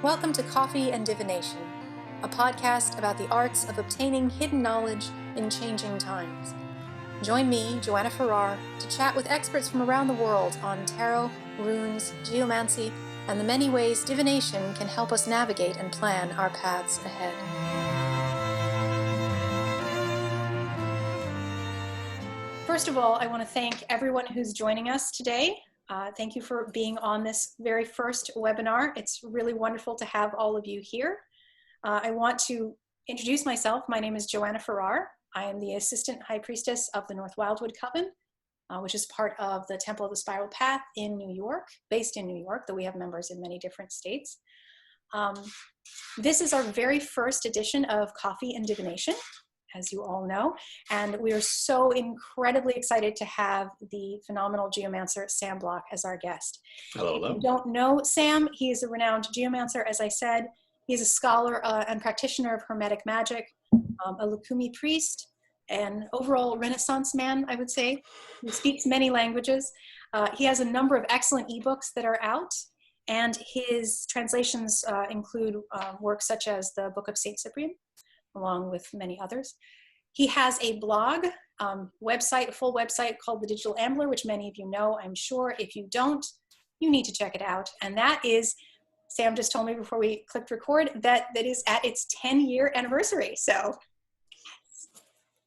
Welcome to Coffee and Divination, a podcast about the arts of obtaining hidden knowledge in changing times. Join me, Joanna Farrar, to chat with experts from around the world on tarot, runes, geomancy, and the many ways divination can help us navigate and plan our paths ahead. First of all, I want to thank everyone who's joining us today. Thank you for being on this very first webinar. It's really wonderful to have all of you here. I want to introduce myself. My name is Joanna Farrar. I am the Assistant High Priestess of the North Wildwood Coven, which is part of the Temple of the Spiral Path in New York, based in New York, though we have members in many different states. This is our very first edition of Coffee and Divination, as you all know, and we are so incredibly excited to have the phenomenal geomancer Sam Block as our guest. Hello, hello. If you don't know Sam, he is a renowned geomancer, as I said. He's a scholar and practitioner of Hermetic magic, a Lucumí priest, an overall Renaissance man, I would say, who speaks many languages. He has a number of excellent ebooks that are out, and his translations include works such as the Book of Saint Cyprian, along with many others. He has a blog, website, a full website called The Digital Ambler, which many of you know, I'm sure. If you don't, you need to check it out. And that is, Sam just told me before we clicked record, that is at its 10-year anniversary. So,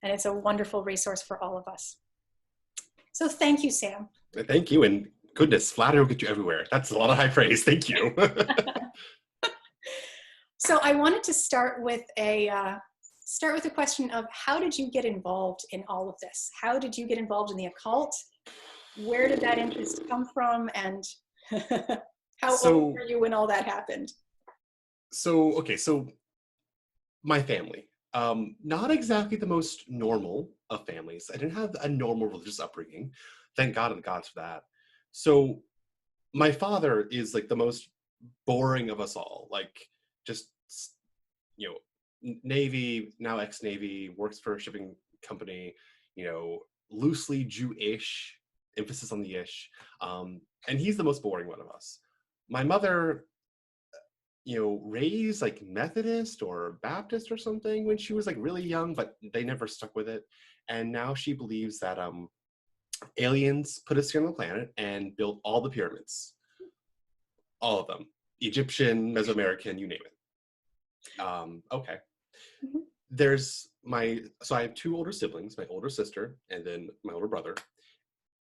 and it's a wonderful resource for all of us. So thank you, Sam. Thank you, and goodness, flattery will get you everywhere. That's a lot of high praise. Thank you. So I wanted to start with a question of, how did you get involved in all of this? How did you get involved in the occult? Where did that interest come from? And how old were you when all that happened? So my family, not exactly the most normal of families. I didn't have a normal religious upbringing. Thank God and the gods for that. So my father is like the most boring of us all. Like, just, you know, Navy, now ex-Navy, works for a shipping company, you know, loosely Jewish, emphasis on the ish, and he's the most boring one of us. My mother, you know, raised like Methodist or Baptist or something when she was like really young, but they never stuck with it. And now she believes that aliens put us here on the planet and built all the pyramids. All of them. Egyptian, Mesoamerican, you name it. Okay. Mm-hmm. So I have two older siblings, my older sister and then my older brother.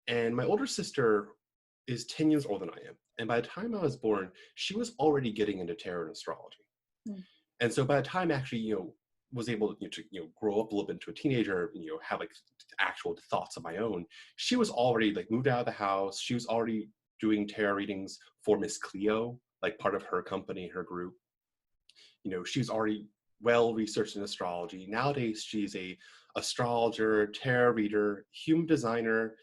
And my older sister is 10 years older than I am. And by the time I was born, she was already getting into tarot and astrology. Mm. And so by the time I actually, you know, was able to grow up a little bit into a teenager, you know, have like actual thoughts of my own, she was already like moved out of the house. She was already doing tarot readings for Miss Cleo, like part of her company, her group. You know, she's already well researched in astrology. Nowadays, she's a astrologer, tarot reader, human designer,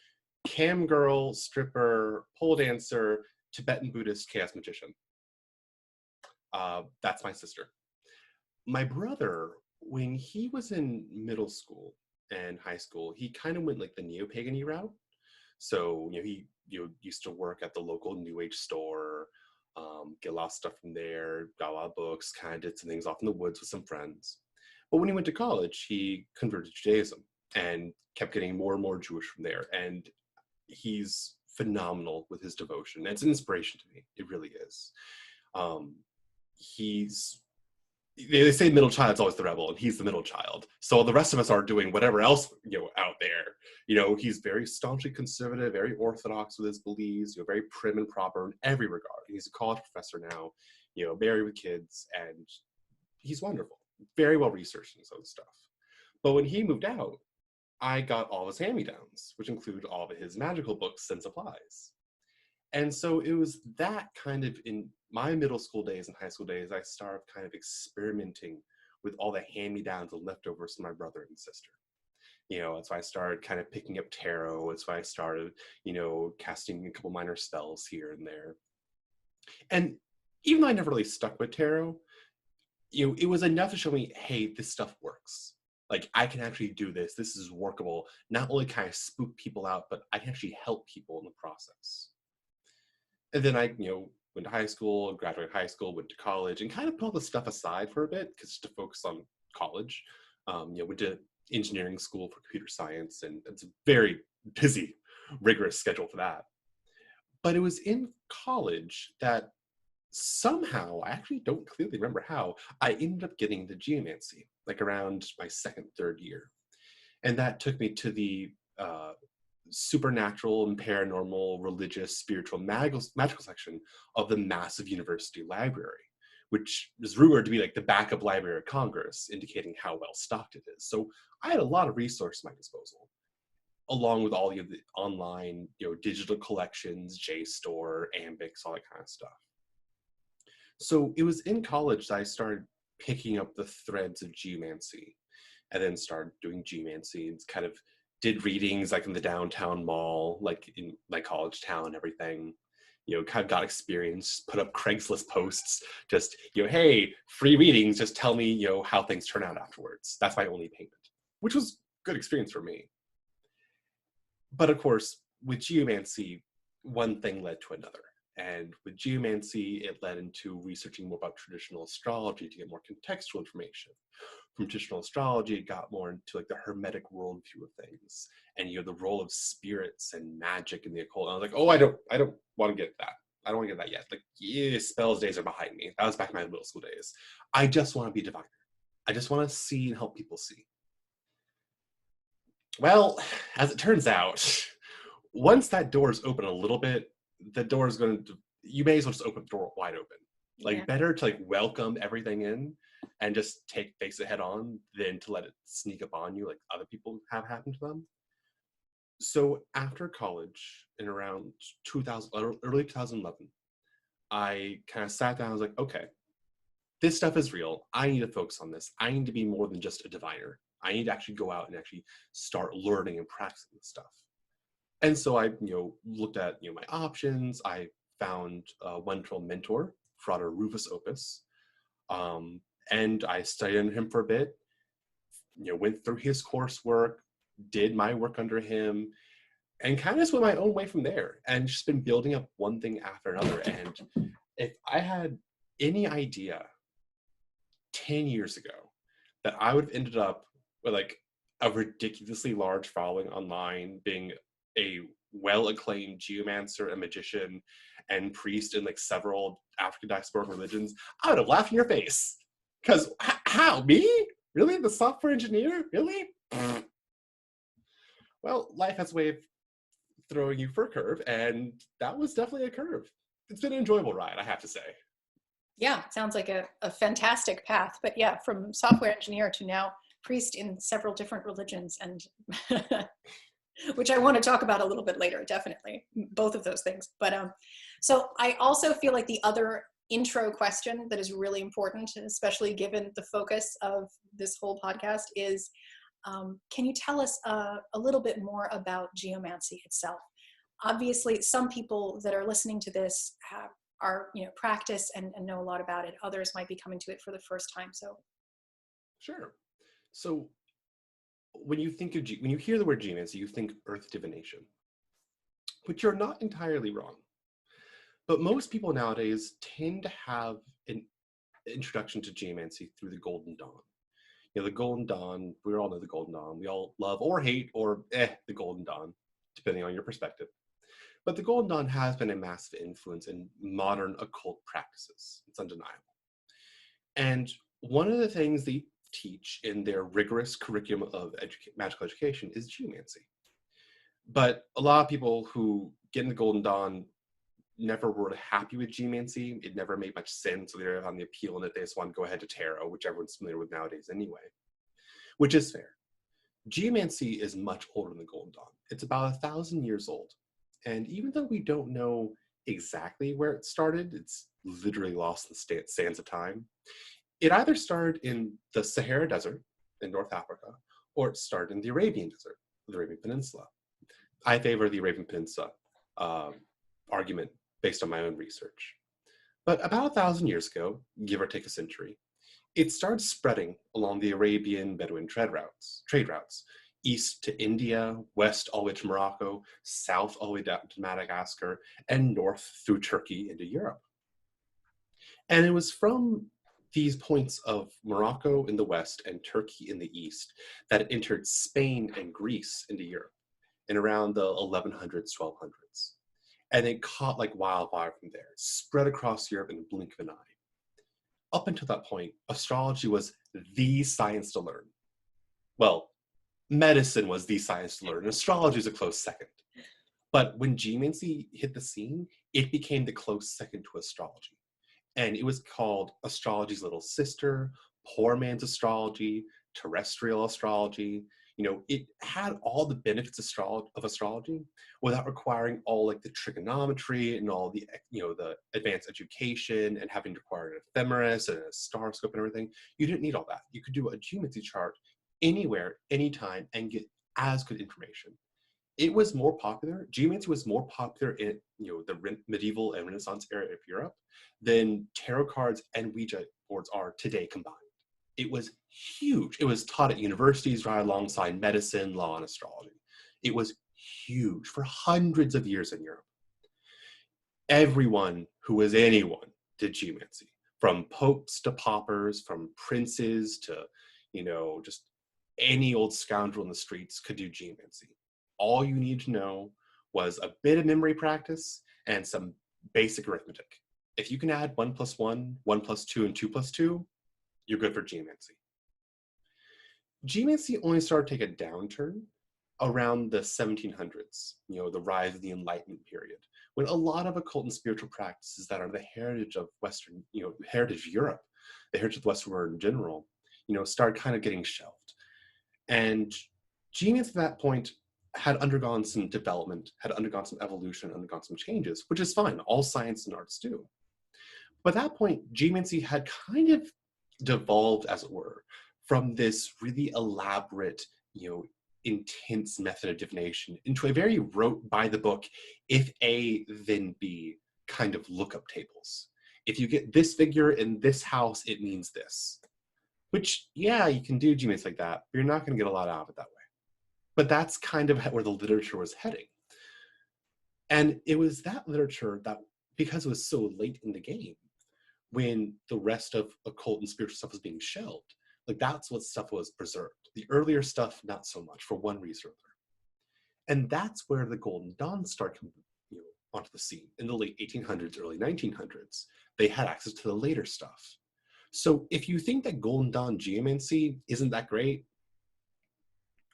cam girl, stripper, pole dancer, Tibetan Buddhist chaos magician. That's my sister. My brother, when he was in middle school and high school, he kind of went like the neo-pagan route. So, you know, he used to work at the local New Age store, get a lot of stuff from there, got a lot of books, kind of did some things off in the woods with some friends. But when he went to college, he converted to Judaism and kept getting more and more Jewish from there. And he's phenomenal with his devotion. It's an inspiration to me. It really is. They say middle child's always the rebel, and he's the middle child. So the rest of us are doing whatever else, you know, out there. You know, he's very staunchly conservative, very orthodox with his beliefs, you know, very prim and proper in every regard. He's a college professor now, you know, married with kids, and he's wonderful. Very well researched and some stuff. But when he moved out, I got all his hand-me-downs, which include all of his magical books and supplies. And so it was that kind of, in my middle school days and high school days, I started kind of experimenting with all the hand-me-downs and leftovers from my brother and sister. You know, that's why I started kind of picking up tarot. That's why I started, you know, casting a couple minor spells here and there. And even though I never really stuck with tarot, you know, it was enough to show me, hey, this stuff works. Like, I can actually do this. This is workable. Not only can I spook people out, but I can actually help people in the process. And then I, you know, went to high school, graduated high school, went to college, and kind of put all this stuff aside for a bit because to focus on college. Went to engineering school for computer science, and it's a very busy, rigorous schedule for that. But it was in college that somehow, I actually don't clearly remember how, I ended up getting into geomancy, like around my second, third year. And that took me to the supernatural and paranormal, religious, spiritual, magical section of the massive university library, which is rumored to be like the backup Library of Congress, indicating how well stocked it is. So I had a lot of resources at my disposal, along with all of the online, digital collections, JSTOR, Ambix, all that kind of stuff. So it was in college that I started picking up the threads of geomancy, and then started doing geomancy and kind of did readings like in the downtown mall, like in my college town and everything. Kind of got experience, put up Craigslist posts, just, hey, free readings, just tell me, how things turn out afterwards. That's my only payment, which was good experience for me. But of course, with geomancy, one thing led to another. And with geomancy, it led into researching more about traditional astrology to get more contextual information. From traditional astrology, it got more into like the hermetic worldview of things, and the role of spirits and magic in the occult. And I was like, oh, I don't want to get that. I don't want to get that yet. Like, yeah, spells days are behind me. That was back in my middle school days. I just want to be a diviner. I just want to see and help people see. Well, as it turns out, once that door is open a little bit, the door is going to, you may as well just open the door wide open. Like, better to like welcome everything in and just face it head on than to let it sneak up on you like other people have happened to them. So after college in around 2000, early 2011, I kind of sat down. I was like, okay, this stuff is real. I need to focus on this. I need to be more than just a diviner. I need to actually go out and actually start learning and practicing this stuff. And so I, looked at, my options. I found a wonderful mentor, Frater Rufus Opus, and I studied under him for a bit, went through his coursework, did my work under him, and kind of just went my own way from there, and just been building up one thing after another. And if I had any idea 10 years ago that I would have ended up with like a ridiculously large following online, being a well-acclaimed geomancer and magician and priest in like several African diasporic religions, I would have laughed in your face. Because how, me? Really? The software engineer? Really? Well, life has a way of throwing you for a curve, and that was definitely a curve. It's been an enjoyable ride, I have to say. Yeah, sounds like a fantastic path. But yeah, from software engineer to now priest in several different religions, and which I want to talk about a little bit later, definitely, both of those things. But so I also feel like the other intro question that is really important, especially given the focus of this whole podcast, is can you tell us a little bit more about geomancy itself? Obviously, some people that are listening to this are practice and know a lot about it. Others might be coming to it for the first time. So, sure. So, when you think of when you hear the word geomancy, you think earth divination, but you're not entirely wrong. But most people nowadays tend to have an introduction to geomancy through the Golden Dawn. The Golden Dawn, we all know the Golden Dawn. We all love or hate or the Golden Dawn, depending on your perspective. But the Golden Dawn has been a massive influence in modern occult practices. It's undeniable. And one of the things they teach in their rigorous curriculum of magical education is geomancy. But a lot of people who get in the Golden Dawn never were happy with geomancy. It never made much sense. So they're on the appeal and that they just want to go ahead to tarot, which everyone's familiar with nowadays anyway, which is fair. Geomancy is much older than the Golden Dawn. It's about 1,000 years old. And even though we don't know exactly where it started, it's literally lost in the sands of time. It either started in the Sahara Desert in North Africa, or it started in the Arabian Desert, the Arabian Peninsula. I favor the Arabian Peninsula argument based on my own research. But about 1,000 years ago, give or take a century, it started spreading along the Arabian Bedouin trade routes, east to India, west all the way to Morocco, south all the way down to Madagascar, and north through Turkey into Europe. And it was from these points of Morocco in the west and Turkey in the east that it entered Spain and Greece into Europe in around the 1100s, 1200s. And it caught like wildfire from there, spread across Europe in the blink of an eye. Up until that point, astrology was the science to learn. Well, medicine was the science to learn, and astrology is a close second. But when geomancy hit the scene, it became the close second to astrology. And it was called astrology's little sister, poor man's astrology, terrestrial astrology. You know, it had all the benefits of astrology without requiring all like the trigonometry and all the, you know, the advanced education and having to require an ephemeris and a star scope and everything. You didn't need all that. You could do a geomancy chart anywhere, anytime, and get as good information. It was more popular. Geomancy was more popular in, you know, the medieval and Renaissance era of Europe than tarot cards and Ouija boards are today combined. It was huge. It was taught at universities right alongside medicine, law, and astrology. It was huge for hundreds of years in Europe. Everyone who was anyone did geomancy, from popes to paupers, from princes to, you know, just any old scoundrel in the streets could do geomancy. All you need to know was a bit of memory practice and some basic arithmetic. If you can add 1 plus 1, 1 plus 2, and 2 plus 2, you're good for geomancy. Geomancy only started to take a downturn around the 1700s, you know, the rise of the Enlightenment period, when a lot of occult and spiritual practices that are the heritage of Western, you know, heritage of Europe, the heritage of the Western world in general, you know, started kind of getting shelved. And geomancy at that point had undergone some development, had undergone some evolution, undergone some changes, which is fine. All science and arts do. But at that point, geomancy had kind of devolved, as it were, from this really elaborate, you know, intense method of divination into a very rote by the book, if A, then B kind of lookup tables. If you get this figure in this house, it means this. Which, yeah, you can do geomancy like that, but you're not going to get a lot out of it that way. But that's kind of where the literature was heading. And it was that literature that, because it was so late in the game, when the rest of occult and spiritual stuff was being shelved, like that's what stuff was preserved. The earlier stuff, not so much, for one reason or other. And that's where the Golden Dawn started coming, you know, onto the scene in the late 1800s, early 1900s. They had access to the later stuff. So if you think that Golden Dawn geomancy isn't that great,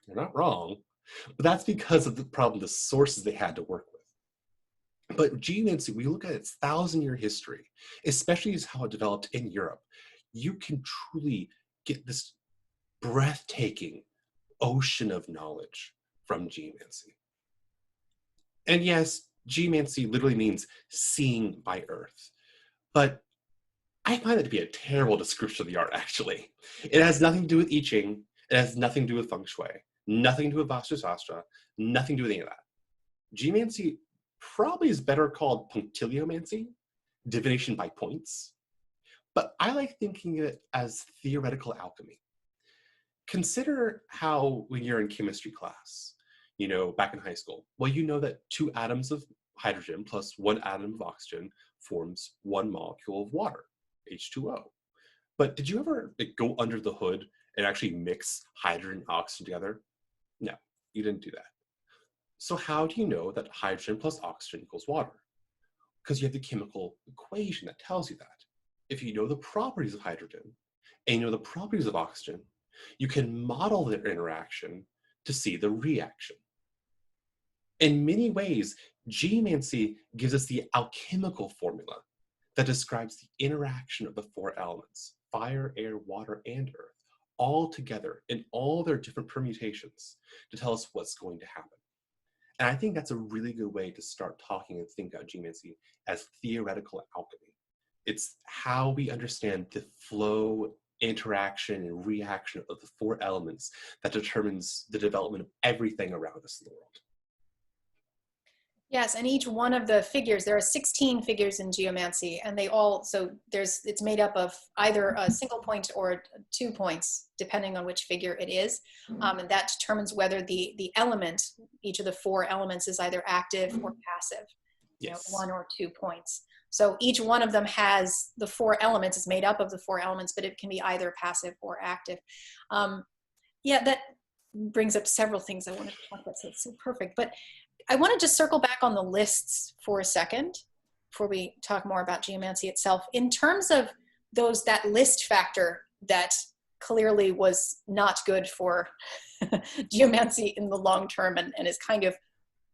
you're not wrong, but that's because of the sources they had to work with. But geomancy, we look at its 1,000-year history, especially as how it developed in Europe, you can truly get this breathtaking ocean of knowledge from geomancy. And yes, geomancy literally means seeing by earth, but I find that to be a terrible description of the art, actually. It has nothing to do with I Ching, it has nothing to do with feng shui, nothing to do with Vastu Sastra, nothing to do with any of that. Geomancy probably is better called punctiliomancy, divination by points, but I like thinking of it as theoretical alchemy. Consider how when you're in chemistry class, you know, back in high school, well, you know that 2 atoms of hydrogen plus 1 atom of oxygen forms 1 molecule of water, H2O. But did you ever go under the hood and actually mix hydrogen and oxygen together? No, you didn't do that. So how do you know that hydrogen plus oxygen equals water? Because you have the chemical equation that tells you that. If you know the properties of hydrogen and you know the properties of oxygen, you can model their interaction to see the reaction. In many ways, geomancy gives us the alchemical formula that describes the interaction of the 4 elements, fire, air, water, and earth, all together in all their different permutations to tell us what's going to happen. And I think that's a really good way to start talking and think about geomancy as theoretical alchemy. It's how we understand the flow, interaction, and reaction of the 4 elements that determines the development of everything around us in the world. Yes, and each one of the figures, there are 16 figures in geomancy, and they all, so it's made up of either a single point or 2 points, depending on which figure it is. And that determines whether the element, each of the 4 elements, is either active or passive. Yes. 1 or 2 points. So each one of them has the 4 elements. It's made up of the 4 elements, but it can be either passive or active. Yeah, that brings up several things I wanted to talk about. So it's so perfect. But I want to just circle back on the lists for a second before we talk more about geomancy itself. In terms of that list factor that clearly was not good for geomancy in the long term, and is kind of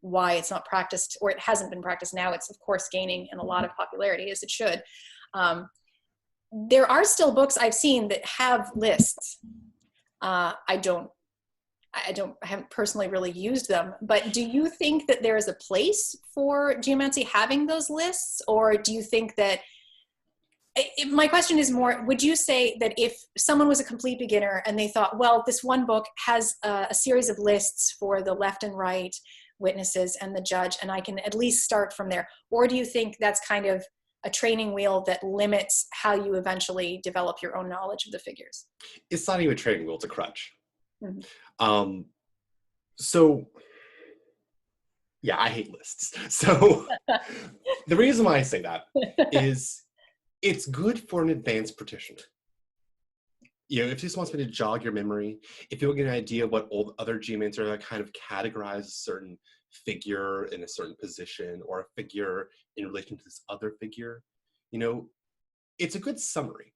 why it's not practiced, or it hasn't been practiced. Now it's of course gaining in a lot of popularity, as it should. There are still books I've seen that have lists. I haven't personally really used them, but do you think that there is a place for geomancy having those lists? Or do you think that, my question is more, would you say that if someone was a complete beginner and they thought, well, this one book has a series of lists for the left and right witnesses and the judge, and I can at least start from there? Or do you think that's kind of a training wheel that limits how you eventually develop your own knowledge of the figures? It's not even a training wheel, it's a crutch. Mm-hmm. So yeah, I hate lists. So the reason why I say that is it's good for an advanced practitioner. If this wants me to jog your memory, if you get an idea of what old other geomancers are kind of categorize a certain figure in a certain position, or a figure in relation to this other figure, it's a good summary.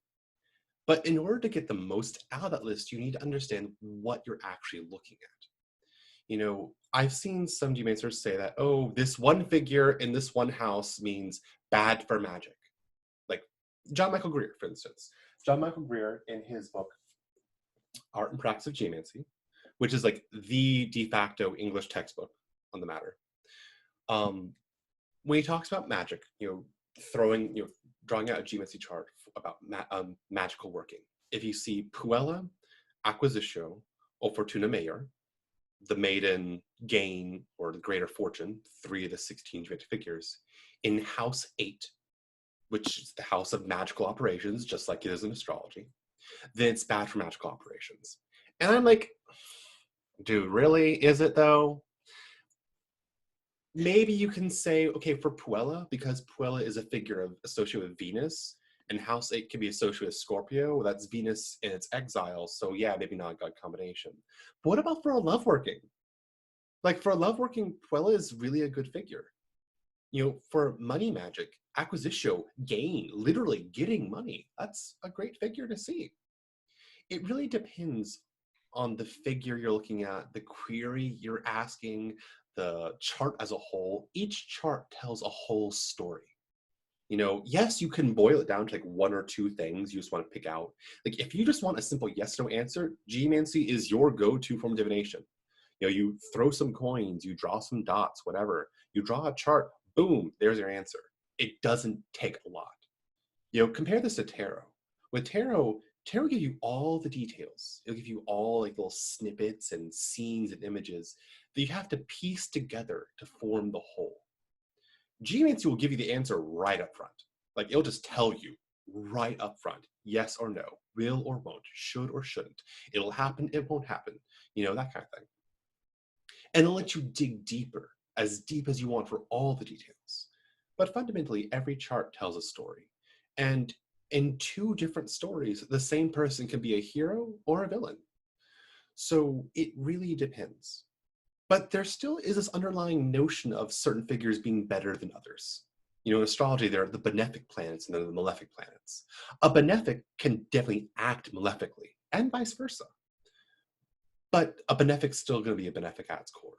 But in order to get the most out of that list, you need to understand what you're actually looking at. I've seen some geomancers say that, oh, this one figure in this one house means bad for magic. Like John Michael Greer, for instance. John Michael Greer, in his book, Art and Practice of Geomancy, which is like the de facto English textbook on the matter. When he talks about magic, drawing out a geomancy chart about magical working. If you see Puella, Acquisitio, or Fortuna Major, the maiden, gain, or the greater fortune, 3 of the 16 geometric figures, in house 8, which is the house of magical operations, just like it is in astrology, then it's bad for magical operations. And I'm like, dude, really? Is it though? Maybe you can say, okay, for Puella, because Puella is a figure associated with Venus, and house 8 can be associated with Scorpio, that's Venus in its exile, so yeah, maybe not a good combination. But what about for a love working? Like for a love working, Puella is really a good figure. For money magic, Acquisitio, gain, literally getting money, that's a great figure to see. It really depends on the figure you're looking at, the query you're asking, the chart as a whole. Each chart tells a whole story. Yes, you can boil it down to like 1 or 2 things you just want to pick out. Like if you just want a simple yes/no answer, geomancy is your go-to form of divination. You throw some coins, you draw some dots, whatever. You draw a chart, boom, there's your answer. It doesn't take a lot. Compare this to tarot. With tarot gives you all the details. It'll give you all like little snippets and scenes and images that you have to piece together to form the whole. Geomancy will give you the answer right up front. Like it'll just tell you right up front, yes or no, will or won't, should or shouldn't. It'll happen, it won't happen, that kind of thing. And it'll let you dig deeper, as deep as you want for all the details. But fundamentally, every chart tells a story. And in 2 different stories, the same person can be a hero or a villain. So it really depends. But there still is this underlying notion of certain figures being better than others. In astrology, there are the benefic planets and then the malefic planets. A benefic can definitely act malefically, and vice versa. But a benefic's still going to be a benefic at its core.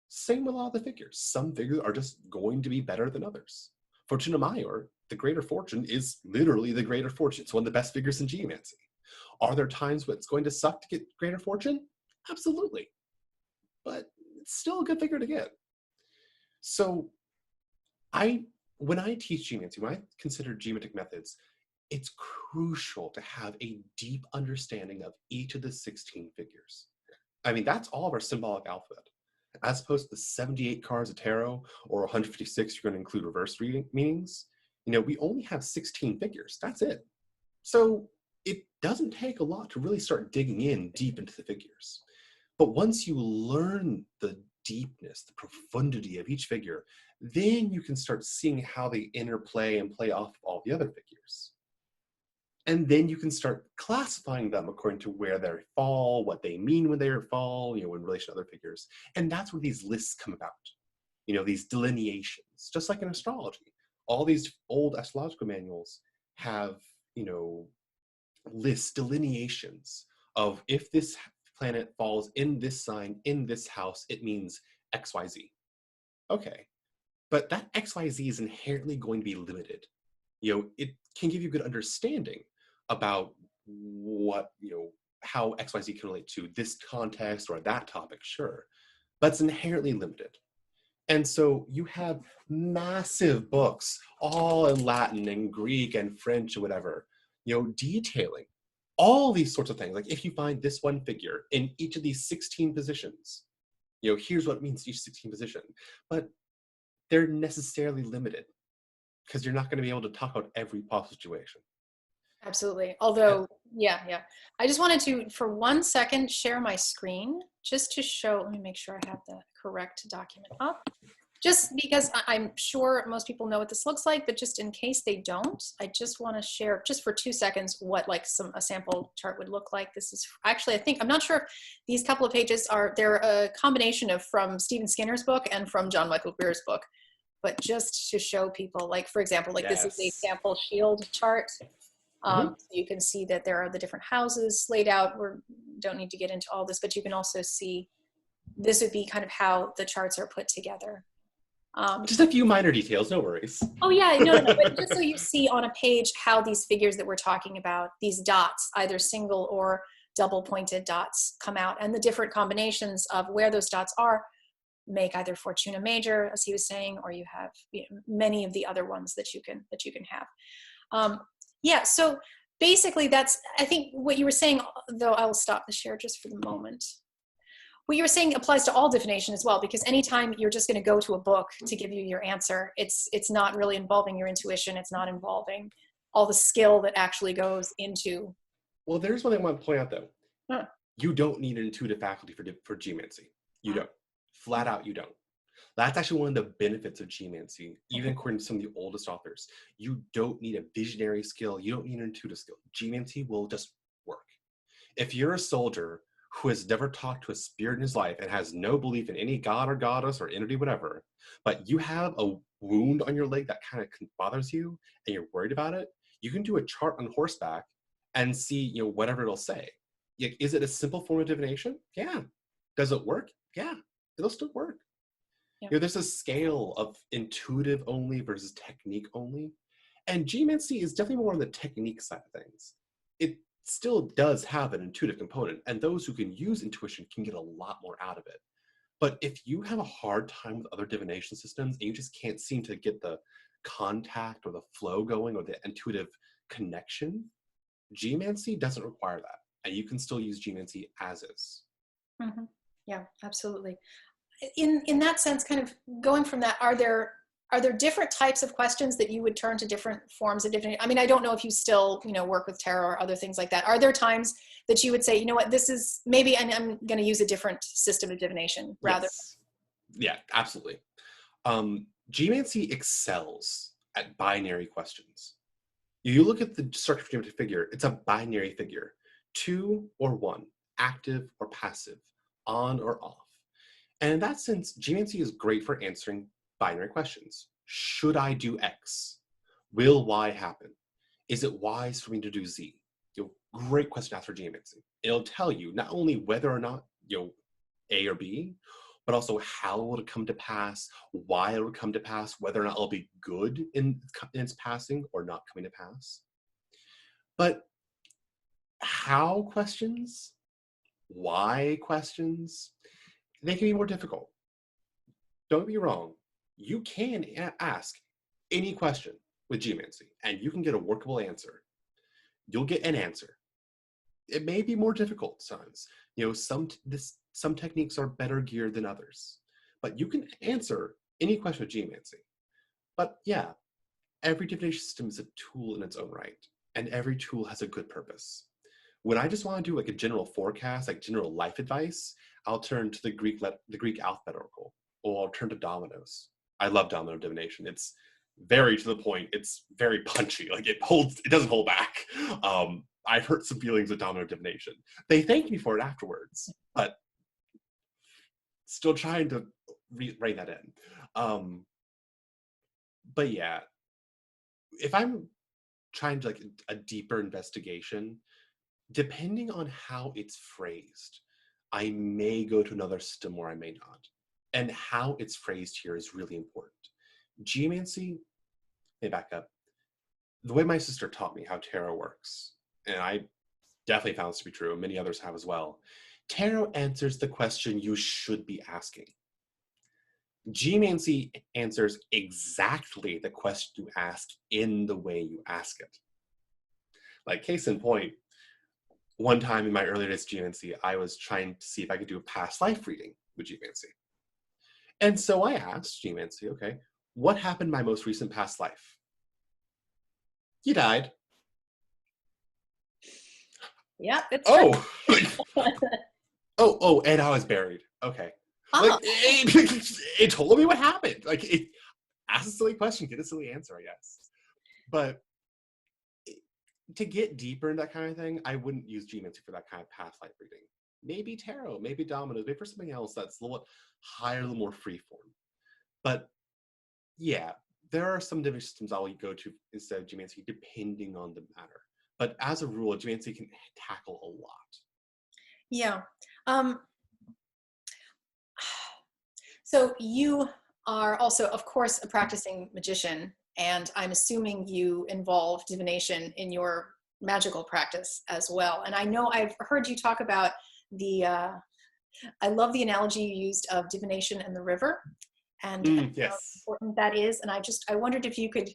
Same with a lot of the figures. Some figures are just going to be better than others. Fortuna Major, the greater fortune, is literally the greater fortune. It's one of the best figures in geomancy. Are there times when it's going to suck to get greater fortune? Absolutely. But it's still a good figure to get. So when I teach geomancy, when I consider geometric methods, it's crucial to have a deep understanding of each of the 16 figures. I mean, that's all of our symbolic alphabet. As opposed to the 78 cards of tarot, or 156 you're going to include reverse meanings, we only have 16 figures. That's it. So it doesn't take a lot to really start digging in deep into the figures. But once you learn the deepness, the profundity of each figure, then you can start seeing how they interplay and play off of all the other figures. And then you can start classifying them according to where they fall, what they mean when they fall, in relation to other figures. And that's where these lists come about, these delineations, just like in astrology. All these old astrological manuals have, lists, delineations of if this planet falls in this sign, in this house, it means XYZ. Okay, but that XYZ is inherently going to be limited. It can give you good understanding about what, how XYZ can relate to this context or that topic, sure, but it's inherently limited. And so you have massive books, all in Latin and Greek and French or whatever, detailing all these sorts of things. Like if you find this one figure in each of these 16 positions, here's what it means to each 16 position. But they're necessarily limited because you're not going to be able to talk about every possible situation. Absolutely. Although, yeah. I just wanted to, for 1 second, share my screen just to show, let me make sure I have the correct document up. Just because I'm sure most people know what this looks like, but just in case they don't, I just want to share just for 2 seconds what like a sample chart would look like. This is actually, I'm not sure if these couple of pages they're a combination of from Stephen Skinner's book and from John Michael Greer's book, but just to show people, like, for example, like This is a sample shield chart. So you can see that there are the different houses laid out. We don't need to get into all this, but you can also see this would be kind of how the charts are put together. Just a few minor details, no worries. Oh yeah, no, but just so you see on a page how these figures that we're talking about, these dots, either single or double pointed dots, come out, and the different combinations of where those dots are make either Fortuna Major, as he was saying, or you have many of the other ones that you can have. Yeah, so basically that's, I think what you were saying, though I will stop the share just for the moment. What you were saying applies to all divination as well, because anytime you're just going to go to a book to give you your answer, it's not really involving your intuition. It's not involving all the skill that actually goes into. Well, there's one thing I want to point out, though. Huh. You don't need an intuitive faculty for geomancy. You don't. Flat out, you don't. That's actually one of the benefits of geomancy, even according to some of the oldest authors. You don't need a visionary skill. You don't need an intuitive skill. Geomancy will just work. If you're a soldier who has never talked to a spirit in his life and has no belief in any god or goddess or entity, whatever, but you have a wound on your leg that kind of bothers you and you're worried about it, you can do a chart on horseback and see, whatever it'll say. Is it a simple form of divination? Yeah. Does it work? Yeah. It'll still work. Yeah. There's a scale of intuitive only versus technique only. And geomancy is definitely more on the technique side of things. It still does have an intuitive component, and those who can use intuition can get a lot more out of it. But if you have a hard time with other divination systems and you just can't seem to get the contact or the flow going or the intuitive connection, geomancy doesn't require that. And you can still use geomancy as is. Mm-hmm. Yeah, absolutely. In that sense, kind of going from that, are there different types of questions that you would turn to different forms of divination? I mean, I don't know if you still, work with tarot or other things like that. Are there times that you would say, you know what, this is maybe I'm going to use a different system of divination rather? Yes. Yeah, absolutely. Geomancy excels at binary questions. You look at the structure of geometric figure, it's a binary figure. 2 or 1, active or passive, on or off. And in that sense, geomancy is great for answering binary questions. Should I do X? Will Y happen? Is it wise for me to do Z? Great question to ask for geomancy. It'll tell you not only whether or not A or B, but also how will it come to pass, why it will come to pass, whether or not it'll be good in its passing or not coming to pass. But how questions, why questions, they can be more difficult. Don't get me wrong. You can ask any question with geomancy and you can get a workable answer. You'll get an answer. It may be more difficult sometimes. Some techniques are better geared than others, but you can answer any question with geomancy. But yeah, every divination system is a tool in its own right, and every tool has a good purpose. When I just want to do like a general forecast, like general life advice, I'll turn to the Greek alphabet oracle, or I'll turn to dominoes. I love Domino Divination. It's very to the point. It's very punchy. Like it doesn't hold back. I've hurt some feelings with Domino Divination. They thanked me for it afterwards, but still trying to rein that in. But yeah, if I'm trying to like a deeper investigation, depending on how it's phrased, I may go to another system or I may not. And how it's phrased here is really important. Geomancy, let me back up. The way my sister taught me how tarot works, and I definitely found this to be true, and many others have as well, tarot answers the question you should be asking. Geomancy answers exactly the question you ask in the way you ask it. Like, case in point, one time in my earlier days of Geomancy, I was trying to see if I could do a past life reading with Geomancy. And so I asked Geomancy, okay, what happened in my most recent past life? You died. Yeah, it's Oh, oh, and I was buried. Okay. Like, it told me what happened. Like, it asked a silly question, get a silly answer, I guess. But to get deeper in that kind of thing, I wouldn't use Geomancy for that kind of past life reading. Maybe tarot, maybe dominoes, maybe for something else that's a little higher, a little more freeform. But yeah, there are some different systems I'll go to instead of Geomancy, depending on the matter. But as a rule, Geomancy can tackle a lot. Yeah. So you are also, of course, a practicing magician, and I'm assuming you involve divination in your magical practice as well. And I know I've heard you talk about I love the analogy you used of divination and the river, and how Yes. important that is. And I wondered if you could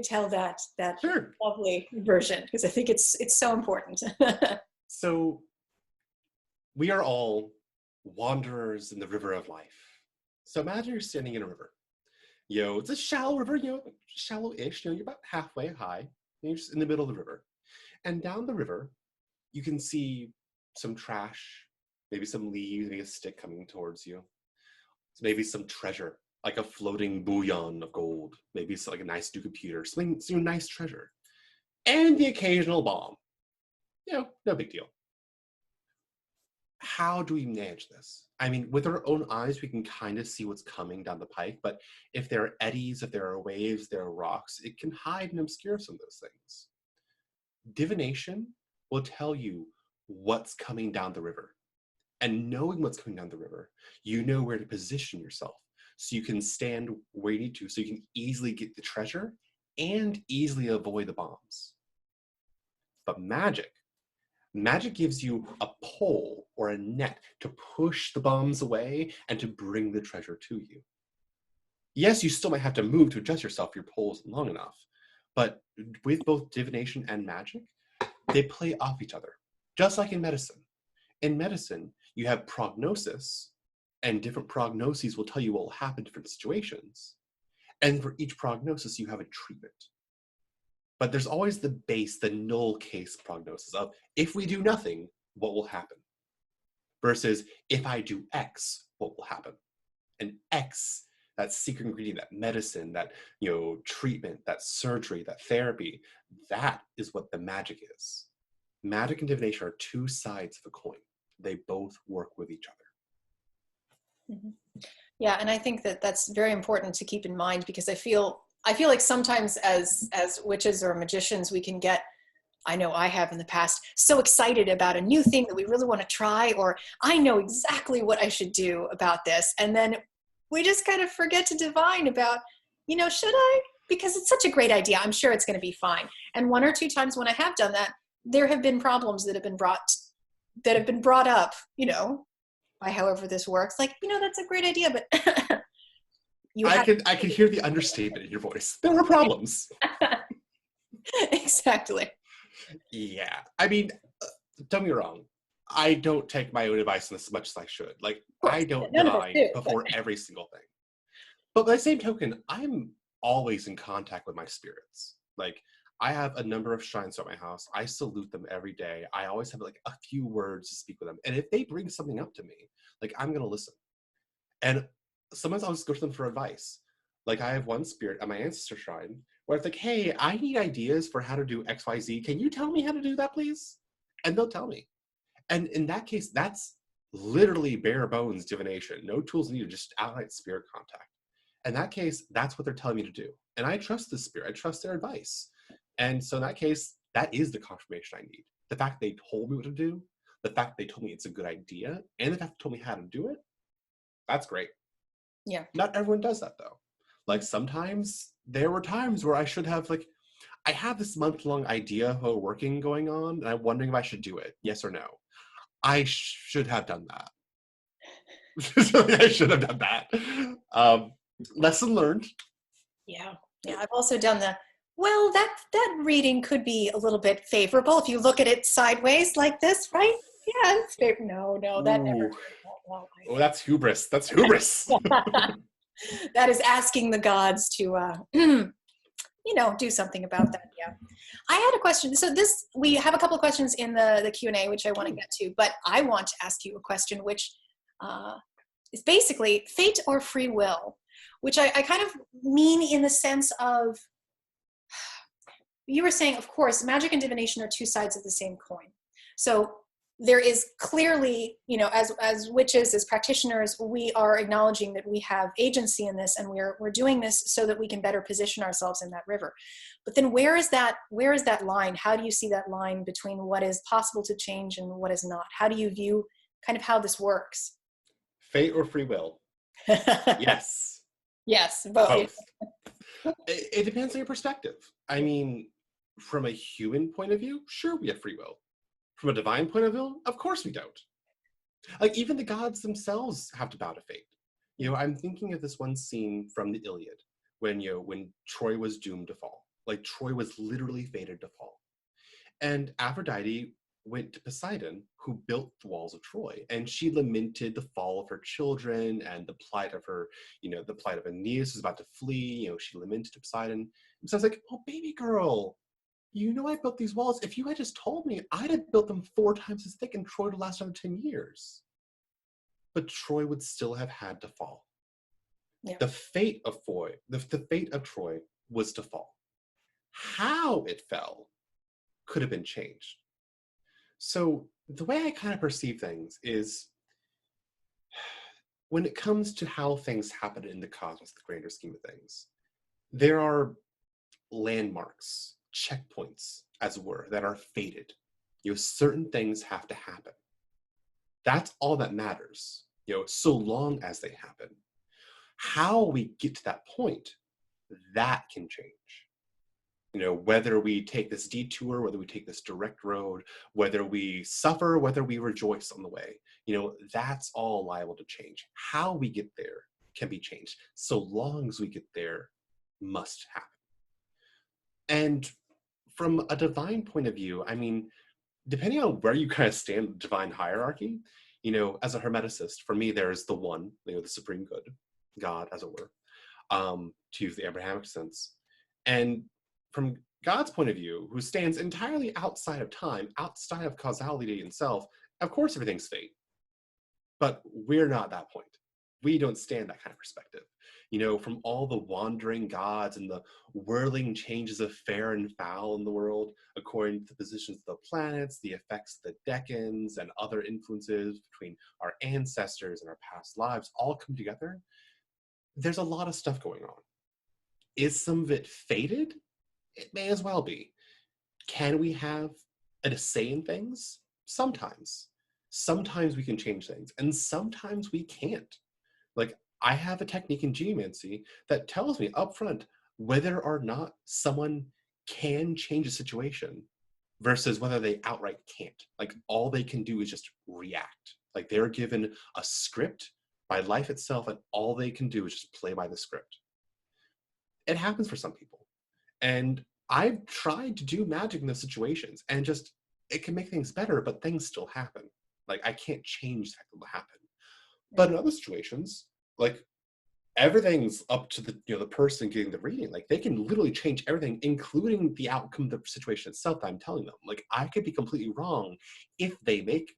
tell that Sure. lovely version, because I think it's so important. So we are all wanderers in the river of life. So imagine you're standing in a river. It's a shallow river, shallow-ish, you're about halfway high. You're just in the middle of the river. And down the river, you can see some trash, maybe some leaves, maybe a stick coming towards you. Maybe some treasure, like a floating bullion of gold. Maybe it's like a nice new computer, something nice treasure. And the occasional bomb. No big deal. How do we manage this? I mean, with our own eyes, we can kind of see what's coming down the pike, but if there are eddies, if there are waves, there are rocks, it can hide and obscure some of those things. Divination will tell you what's coming down the river. And knowing what's coming down the river, you know where to position yourself. So you can stand where you need to, so you can easily get the treasure and easily avoid the bombs. But magic gives you a pole or a net to push the bombs away and to bring the treasure to you. Yes, you still might have to move to adjust yourself if your pole isn't long enough, but with both divination and magic, they play off each other, just like in medicine. In medicine, you have prognosis, and different prognoses will tell you what will happen in different situations. And for each prognosis, you have a treatment. But there's always the base, the null case prognosis of, if we do nothing, what will happen? Versus, if I do X, what will happen? And X, that secret ingredient, that medicine, that treatment, that surgery, that therapy, that is what the magic is. Magic and divination are two sides of a coin. They both work with each other. Mm-hmm. Yeah, and I think that's very important to keep in mind, because I feel like sometimes as witches or magicians, we can get, I know I have in the past, so excited about a new thing that we really want to try, or I know exactly what I should do about this. And then we just kind of forget to divine about, should I? Because it's such a great idea. I'm sure it's going to be fine. And one or two times when I have done that, there have been problems that have been brought up, by however this works. Like, that's a great idea, but I can hear the understatement in your voice. There were problems. Exactly. Yeah. I mean, don't get me wrong. I don't take my own advice on this as much as I should. Like, I don't divine before every single thing. But by the same token, I'm always in contact with my spirits. Like, I have a number of shrines at my house. I salute them every day. I always have like a few words to speak with them. And if they bring something up to me, like, I'm going to listen. And sometimes I'll just go to them for advice. Like I have one spirit at my ancestor shrine where it's like, hey, I need ideas for how to do XYZ. Can you tell me how to do that, please? And they'll tell me. And in that case, that's literally bare bones divination. No tools needed, just outright spirit contact. In that case, that's what they're telling me to do. And I trust the spirit, I trust their advice. And so in that case, that is the confirmation I need. The fact they told me what to do, the fact they told me it's a good idea, and the fact they told me how to do it, that's great. Yeah. Not everyone does that though. Like sometimes there were times where I should have like, I have this month-long idea of a working going on, and I'm wondering if I should do it, yes or no. I should have done that. I should have done that. Lesson learned. Yeah. Yeah. I've also done well, that reading could be a little bit favorable if you look at it sideways like this, right? Yeah, it's favorable. No, that never. Ooh. Oh, that's hubris. That's hubris. That is asking the gods to, do something about that. Yeah. I had a question. So we have a couple of questions in the Q&A, which I want to get to, but I want to ask you a question, which is basically fate or free will, which I kind of mean in the sense of, you were saying, of course, magic and divination are two sides of the same coin. So there is clearly, as witches, as practitioners, we are acknowledging that we have agency in this, and we're doing this so that we can better position ourselves in that river. But then where is that line? How do you see that line between what is possible to change and what is not? How do you view kind of how this works? Fate or free will? Yes. Yes, both. It depends on your perspective. I mean, from a human point of view, sure, we have free will. From a divine point of view, of course we don't. Like, even the gods themselves have to bow to fate. I'm thinking of this one scene from the Iliad when Troy was doomed to fall. Like, Troy was literally fated to fall. And Aphrodite went to Poseidon, who built the walls of Troy, and she lamented the fall of her children and the plight of her, the plight of Aeneas who's about to flee. She lamented to Poseidon. And so I was like, oh, baby girl, I built these walls. If you had just told me, I'd have built them 4 times as thick and Troy would last another 10 years. But Troy would still have had to fall. Yeah. The fate of Troy was to fall. How it fell could have been changed. So the way I kind of perceive things is, when it comes to how things happen in the cosmos, the grander scheme of things, there are landmarks, checkpoints, as it were, that are fated. Certain things have to happen. That's all that matters, so long as they happen. How we get to that point, that can change. Whether we take this detour, whether we take this direct road, whether we suffer, whether we rejoice on the way, that's all liable to change. How we get there can be changed, so long as we get there must happen. And from a divine point of view, I mean, depending on where you kind of stand in the divine hierarchy, as a Hermeticist, for me, there's the one, the supreme good, God, as it were, to use the Abrahamic sense. And from God's point of view, who stands entirely outside of time, outside of causality itself, of course everything's fate. But we're not that point. We don't stand that kind of perspective. From all the wandering gods and the whirling changes of fair and foul in the world, according to the positions of the planets, the effects of the decans, and other influences between our ancestors and our past lives, all come together, there's a lot of stuff going on. Is some of it fated? It may as well be. Can we have a say in things? Sometimes. Sometimes we can change things, and sometimes we can't. Like, I have a technique in geomancy that tells me up front whether or not someone can change a situation versus whether they outright can't. Like, all they can do is just react. Like, they're given a script by life itself, and all they can do is just play by the script. It happens for some people. And I've tried to do magic in those situations, and just, it can make things better, but things still happen. Like, I can't change that will happen. But in other situations, like, everything's up to the person getting the reading. Like, they can literally change everything, including the outcome of the situation itself that I'm telling them. Like, I could be completely wrong if they make me.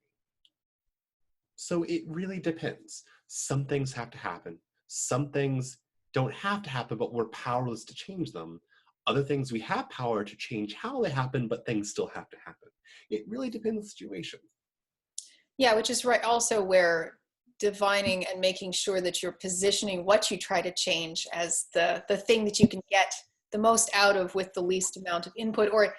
So it really depends. Some things have to happen. Some things don't have to happen, but we're powerless to change them. Other things we have power to change how they happen, but things still have to happen. It really depends on the situation. Yeah, which is right also where divining and making sure that you're positioning what you try to change as the thing that you can get the most out of with the least amount of input, or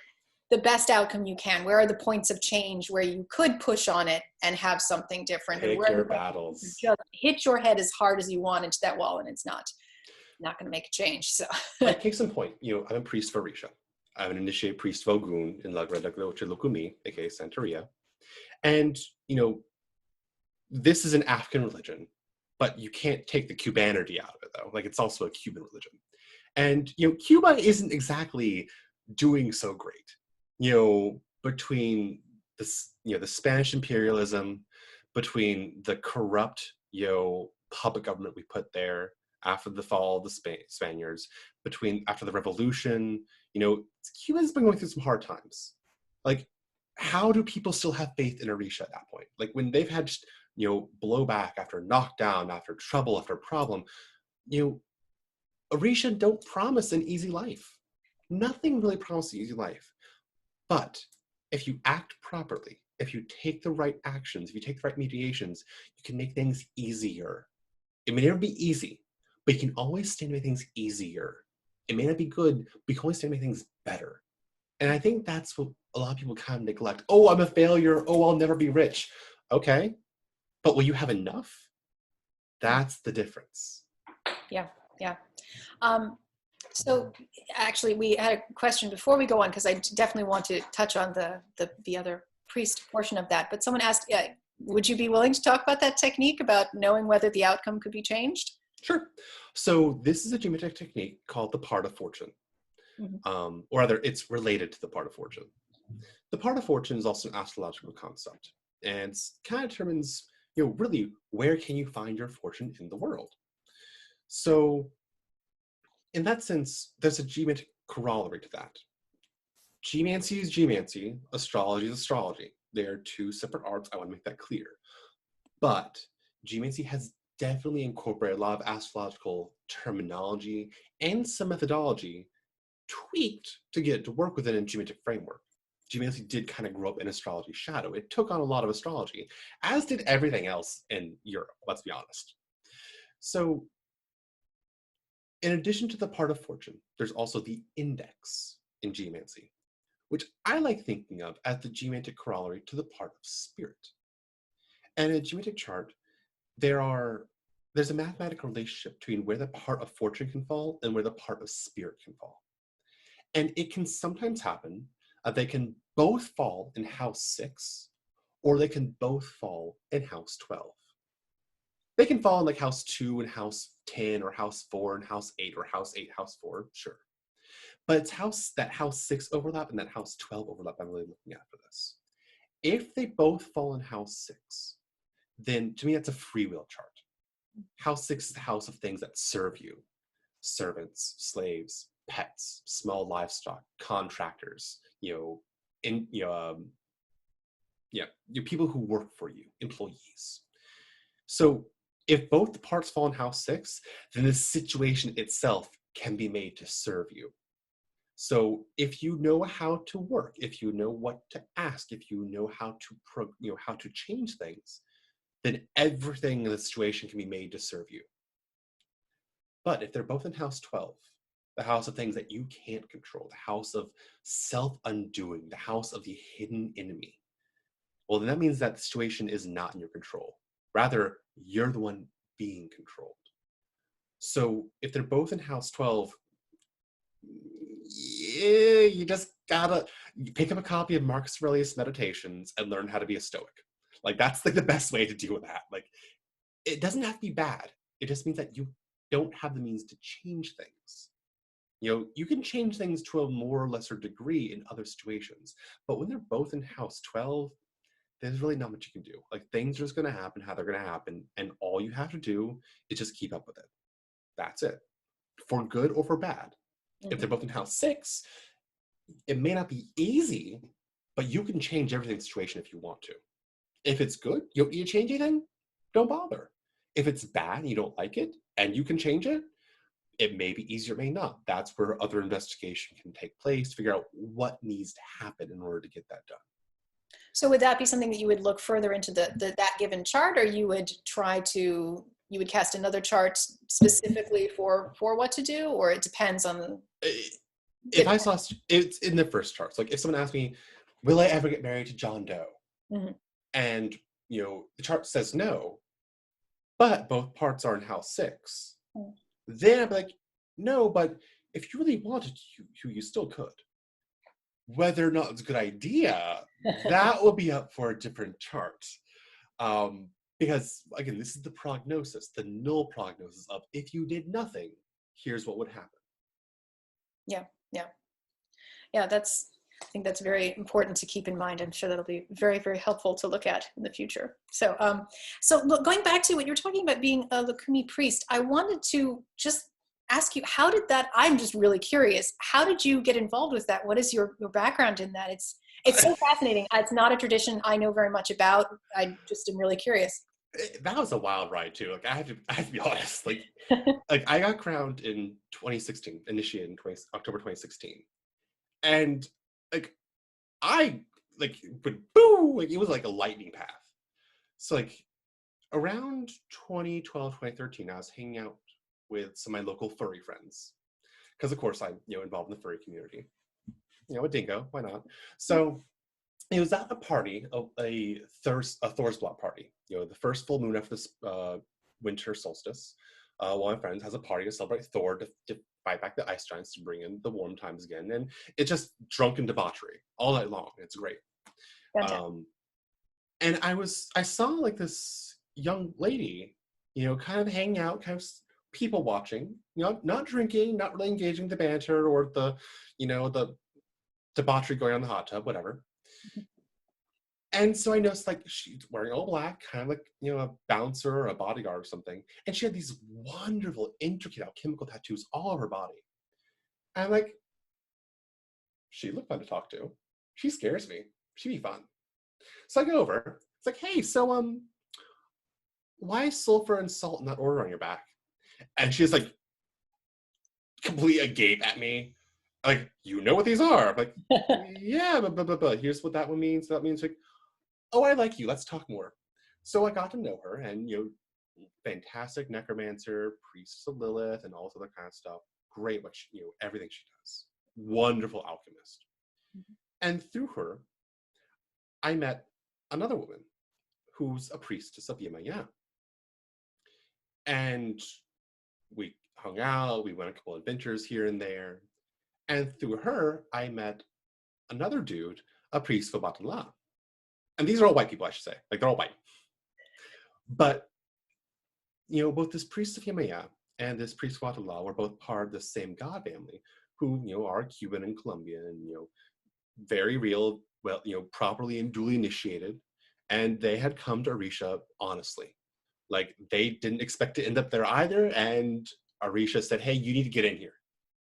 the best outcome you can. Where are the points of change where you could push on it and have something different? And Pick where are your the points battles. you just hit your head as hard as you want into that wall and it's not going to make a change. So Like, case in point, I'm a priest for Risha. I'm an initiate priest of Ogun in Lucumí, aka Santeria. And, this is an African religion, but you can't take the Cubanity out of it, though. Like, it's also a Cuban religion. And, Cuba isn't exactly doing so great, between the Spanish imperialism, between the corrupt, puppet government we put there after the fall of the Spaniards, after the revolution, Cuba's been going through some hard times. Like, how do people still have faith in Orisha at that point? Like, when they've had, blowback after knockdown, after trouble, after problem, Orisha don't promise an easy life. Nothing really promises an easy life. But if you act properly, if you take the right actions, if you take the right mediations, you can make things easier. It may never be easy, but you can always stand to make things easier. It may not be good, but you can always stand to make things better. And I think that's what a lot of people kind of neglect. Oh, I'm a failure. Oh, I'll never be rich. Okay. But will you have enough? That's the difference. yeah. So actually, we had a question before we go on, because I definitely want to touch on the other priest portion of that. But someone asked, would you be willing to talk about that technique about knowing whether the outcome could be changed? Sure. So this is a geometric technique called the part of fortune. Or rather, it's related to the part of fortune. The part of fortune is also an astrological concept, and it kind of determines, really, where can you find your fortune in the world. So in that sense, there's a geometric corollary to that. Geomancy is geomancy, astrology is astrology. They are two separate arts. I want to make that clear. But geomancy has definitely incorporated a lot of astrological terminology and some methodology tweaked to get it to work within a geometric framework. Geomancy did kind of grow up in astrology's shadow. It took on a lot of astrology, as did everything else in Europe, let's be honest. So in addition to the part of fortune, there's also the index in geomancy, which I like thinking of as the geomantic corollary to the part of spirit. And in a geomantic chart, there's a mathematical relationship between where the part of fortune can fall and where the part of spirit can fall. And it can sometimes happen they can both fall in house 6, or they can both fall in house 12. They can fall in like house 2 and house 10, or house 4 and house 8, or house 8, house 4, sure. But it's that house 6 overlap and that house 12 overlap I'm really looking at for this. If they both fall in house 6, then to me that's a free will chart. House 6 is the house of things that serve you. Servants, slaves, pets, small livestock, contractors, people who work for you, employees. So if both parts fall in house 6, then the situation itself can be made to serve you. So if you know how to work, if you know what to ask, if you know how to change things, then everything in the situation can be made to serve you. But if they're both in house 12, the house of things that you can't control, the house of self-undoing, the house of the hidden enemy, well, then that means that the situation is not in your control. Rather, you're the one being controlled. So if they're both in house 12, you just gotta pick up a copy of Marcus Aurelius' Meditations and learn how to be a Stoic. Like, that's like the best way to deal with that. Like, it doesn't have to be bad. It just means that you don't have the means to change things. You can change things to a more or lesser degree in other situations, but when they're both in house 12, there's really not much you can do. Like, things are just going to happen how they're going to happen, and all you have to do is just keep up with it. That's it. For good or for bad. If they're both in house 6, it may not be easy, but you can change everything's situation if you want to. If it's good, you don't need to change anything, don't bother. If it's bad and you don't like it, and you can change it. It may be easier, it may not. That's where other investigation can take place to figure out what needs to happen in order to get that done. So would that be something that you would look further into that given chart, or you would you would cast another chart specifically for what to do, or it depends on? If I saw it's in the first charts, like if someone asked me, will I ever get married to John Doe? Mm-hmm. And, the chart says no, but both parts are in house 6. Mm. Then I'd be like, no, but if you really wanted to, you still could. Whether or not it's a good idea, that will be up for a different chart. Because, again, this is the prognosis, the null prognosis of if you did nothing, here's what would happen. Yeah. I think that's very important to keep in mind. I'm sure that'll be very, very helpful to look at in the future. So, look, going back to what you're talking about being a Lucumí priest, I wanted to just ask you, how did that? I'm just really curious. How did you get involved with that? What is your background in that? It's so fascinating. It's not a tradition I know very much about. I just am really curious. That was a wild ride too. Like I have to be honest. Like I got crowned in 2016, initiated in October 2016, and I would boo, it was like a lightning path. So around 2012, 2013, I was hanging out with some of my local furry friends because of course I'm involved in the furry community. A dingo, why not? So it was at a party, a Thor's Block party. The first full moon after the winter solstice. One of my friends has a party to celebrate Thor to fight back the ice giants to bring in the warm times again, and it's just drunken debauchery all night long. It's great. And I saw this young lady, kind of hanging out, kind of people watching, not drinking, not really engaging the banter or the debauchery going on in the hot tub, whatever. And so I noticed she's wearing all black, kind of a bouncer or a bodyguard or something. And she had these wonderful, intricate alchemical tattoos all over her body. And I'm like, she looked fun to talk to. She scares me. She'd be fun. So I go over. It's like, hey, so why is sulfur and salt in that order on your back? And she's completely agape at me. You know what these are? I'm like, yeah, but here's what that one means. That means oh, I like you. Let's talk more. So I got to know her, and fantastic necromancer, priestess of Lilith, and all this other kind of stuff. Great, what everything she does. Wonderful alchemist. Mm-hmm. And through her, I met another woman who's a priestess of Yemaya. And we hung out. We went a couple adventures here and there. And through her, I met another dude, a priest of Batala. And these are all white people, I should say. They're all white. But, both this priest of Yemaya and this priest of Batala were both part of the same god family, who, are Cuban and Colombian, and, very real, well, properly and duly initiated. And they had come to Orisha honestly. They didn't expect to end up there either. And Orisha said, hey, you need to get in here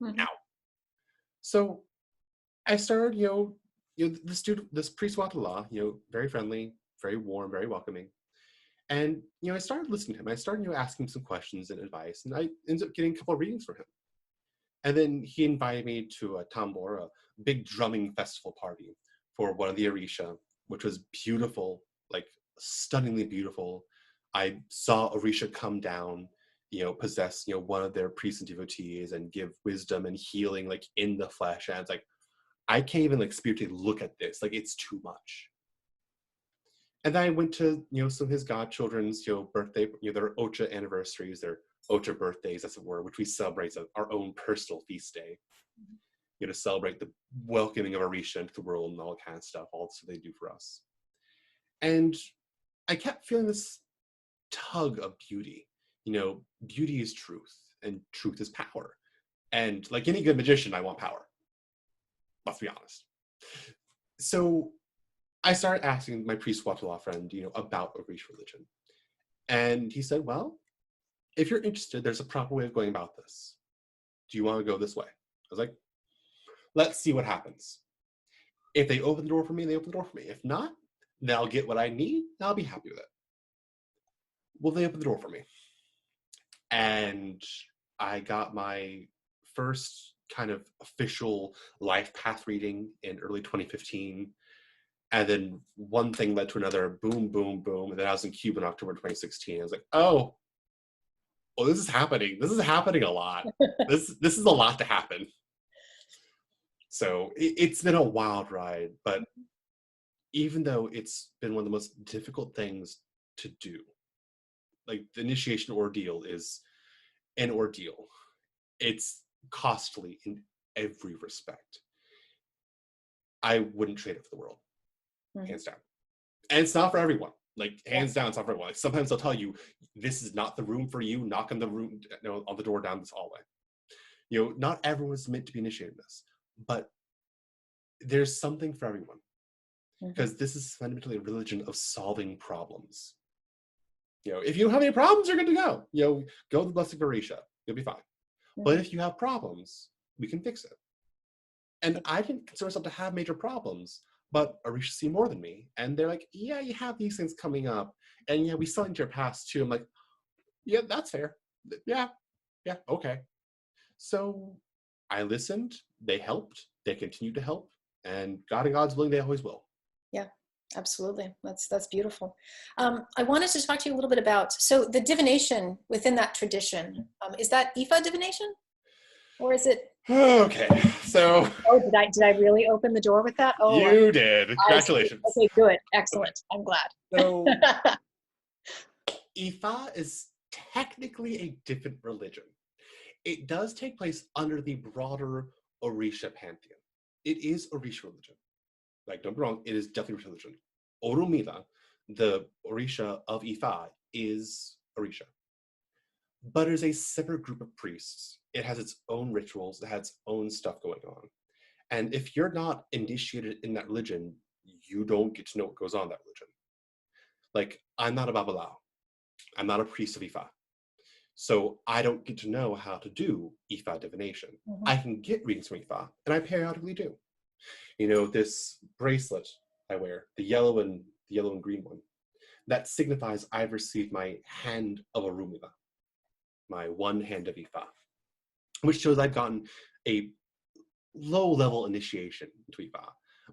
now. So I started, this priest Watala, very friendly, very warm, very welcoming. And, I started listening to him. I started, asking him some questions and advice. And I ended up getting a couple of readings from him. And then he invited me to a tambor, a big drumming festival party for one of the Orisha, which was beautiful, stunningly beautiful. I saw Orisha come down, possess, one of their priests and devotees and give wisdom and healing, in the flesh. And it's I can't even spiritually look at this. It's too much. And then I went to, some of his godchildren's, birthday, their Ocha anniversaries, their Ocha birthdays, as it were, which we celebrate as our own personal feast day. To celebrate the welcoming of Orisha into the world and all that kind of stuff, all that they do for us. And I kept feeling this tug of beauty. Beauty is truth, and truth is power. And like any good magician, I want power. Let's be honest. So I started asking my priest Watala friend, about Orisha religion. And he said, well, if you're interested, there's a proper way of going about this. Do you want to go this way? I was like, let's see what happens. If they open the door for me, they open the door for me. If not, then I'll get what I need, and I'll be happy with it. Well, they opened the door for me. And I got my first kind of official life path reading in early 2015. And then one thing led to another, boom, boom, boom. And then I was in Cuba in October 2016. I was like, oh, well, this is happening. This is happening a lot. This is a lot to happen. So it's been a wild ride, but even though it's been one of the most difficult things to do, like the initiation ordeal is an ordeal. It's costly in every respect. I wouldn't trade it for the world, hands down. And it's not for everyone. Like, hands down, it's not for everyone. Like, sometimes they'll tell you, this is not the room for you. Knock on the room, on the door down this hallway. Not everyone's meant to be initiated in this, but there's something for everyone. Because this is fundamentally a religion of solving problems. If you don't have any problems, you're good to go. Go to the Blessed Orisha. You'll be fine. But if you have problems, we can fix it. And I didn't consider myself to have major problems, but Orisha see more than me. And they're like, yeah, you have these things coming up. And yeah, we saw into your past too. I'm like, yeah, that's fair. Yeah, okay. So I listened. They helped. They continued to help. And God and God's willing, they always will. Yeah, absolutely. That's beautiful. I wanted to talk to you a little bit about, so the divination within that tradition, is that Ifa divination? Or is it? Okay, so. Oh, did I really open the door with that? Oh, you did. Congratulations. Okay, good. Excellent. I'm glad. So, Ifa is technically a different religion. It does take place under the broader Orisha pantheon. It is Orisha religion. Like, don't be wrong, it is definitely Orisha religion. Orumila, the Orisha of Ifa, is Orisha. But it is a separate group of priests. It has its own rituals, it has its own stuff going on. And if you're not initiated in that religion, you don't get to know what goes on in that religion. Like, I'm not a Babalao. I'm not a priest of Ifa. So I don't get to know how to do Ifa divination. I can get readings from Ifa, and I periodically do. This bracelet I wear, the yellow and green one, that signifies I've received my hand of Orumila, my one hand of Ifa, which shows I've gotten a low-level initiation into Ifa,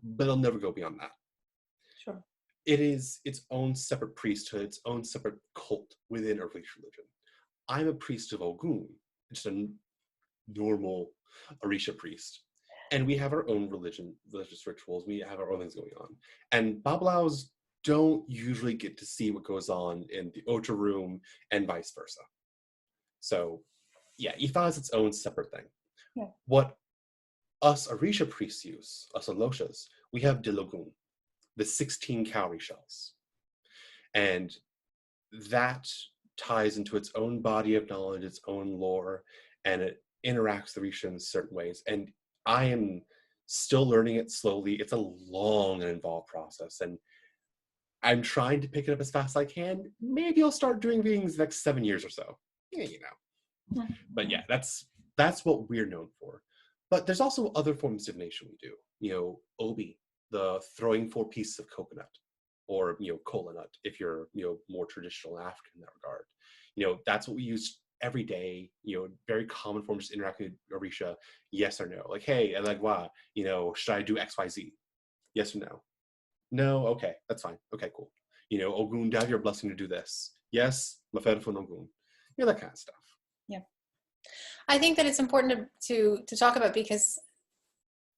but I'll never go beyond that. Sure. It is its own separate priesthood, its own separate cult within a religion. I'm a priest of Ogun, just a normal Orisha priest. And we have our own religious rituals. We have our own things going on. And Babalaos don't usually get to see what goes on in the Ota room and vice versa. So, yeah, Ifa is its own separate thing. Yeah. What us Orisha priests use, us Aloshas, we have Dilogun, the 16 cowrie shells. And that ties into its own body of knowledge, its own lore, and it interacts with Orisha in certain ways. And I am still learning it slowly. It's a long and involved process, and I'm trying to pick it up as fast as I can. Maybe I'll start doing readings the next 7 years or so. Yeah, But yeah, that's what we're known for. But there's also other forms of divination we do. Obi, the throwing 4 pieces of coconut, or kola nut, if you're more traditional African in that regard. That's what we use every day. Very common forms to interact with Orisha. Yes or no. Like, hey, Elegwa, should I do XYZ? Yes or no? No. Okay, that's fine. Okay, cool. Ogun, do I have your blessing to do this? Yes. Maferfun Ogun. That kind of stuff. Yeah. I think that it's important to talk about, because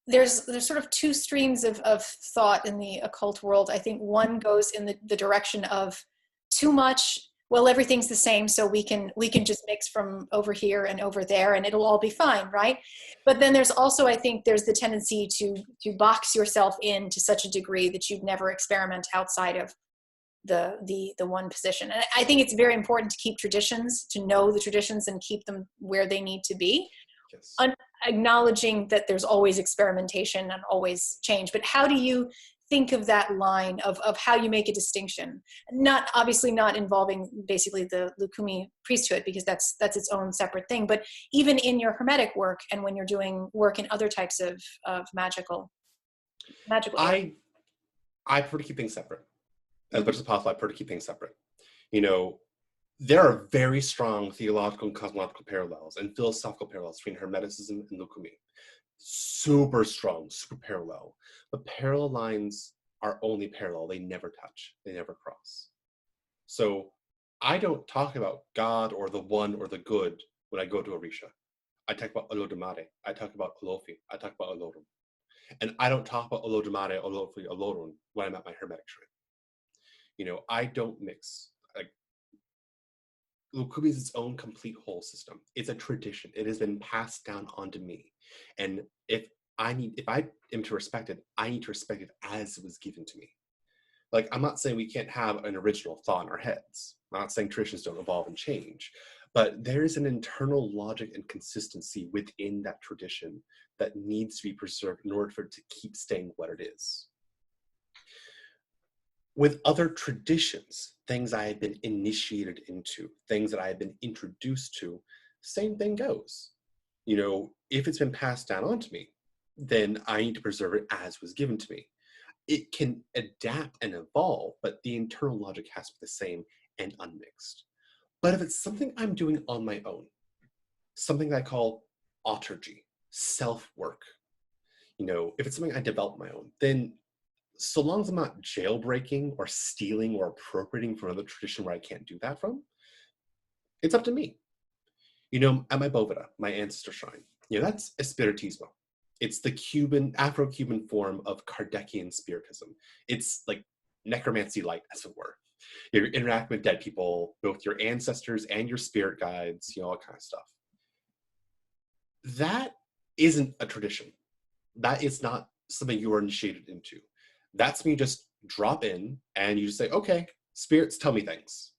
there's sort of 2 streams of thought in the occult world. I think one goes in the direction of too much. Well, everything's the same, so we can just mix from over here and over there, and it'll all be fine, right? But then there's also, I think, there's the tendency to box yourself in to such a degree that you'd never experiment outside of the one position. And I think it's very important to keep traditions, to know the traditions and keep them where they need to be. Yes. Acknowledging that there's always experimentation and always change. But how do you think of that line of how you make a distinction? Obviously not involving basically the Lucumí priesthood, because that's its own separate thing, but even in your Hermetic work and when you're doing work in other types of magical I prefer to keep things separate. As much as possible, I prefer to keep things separate. there are very strong theological and cosmological parallels and philosophical parallels between Hermeticism and Lucumí. Super strong, super parallel. But parallel lines are only parallel. They never touch. They never cross. So I don't talk about God or the one or the good when I go to Orisha. I talk about Olodumare. I talk about Olofi. I talk about Olorun. And I don't talk about Olodumare, Olofi, Olorun when I'm at my Hermetic shrine. I don't mix. Like, Lucumí is its own complete whole system. It's a tradition. It has been passed down onto me. And if I am to respect it, I need to respect it as it was given to me. Like, I'm not saying we can't have an original thought in our heads. I'm not saying traditions don't evolve and change, but there is an internal logic and consistency within that tradition that needs to be preserved in order for it to keep staying what it is. With other traditions, things I had been initiated into, things that I had been introduced to, same thing goes. If it's been passed down onto me, then I need to preserve it as was given to me. It can adapt and evolve, but the internal logic has to be the same and unmixed. But if it's something I'm doing on my own, something that I call autargy, self-work, if it's something I develop my own, then so long as I'm not jailbreaking or stealing or appropriating from another tradition where I can't do that from, it's up to me. At my Boveda, my ancestor shrine, that's Espiritismo. It's the Afro-Cuban form of Kardecian spiritism. It's like necromancy light, as it were. You interact with dead people, both your ancestors and your spirit guides, all kind of stuff. That isn't a tradition. That is not something you are initiated into. That's when you just drop in and you just say, okay, spirits tell me things.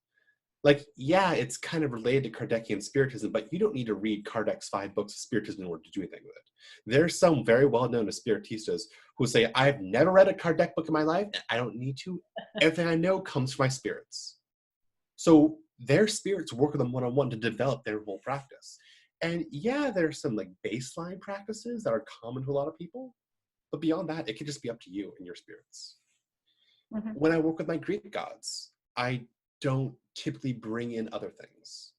Like, yeah, it's kind of related to Kardecian spiritism, but you don't need to read Kardec's 5 books of spiritism in order to do anything with it. There's some very well-known spiritistas who say, I've never read a Kardec book in my life, and I don't need to. Everything I know comes from my spirits. So their spirits work with them one-on-one to develop their whole practice. And yeah, there's some like baseline practices that are common to a lot of people, but beyond that, it can just be up to you and your spirits. Mm-hmm. When I work with my Greek gods, I don't typically bring in other things.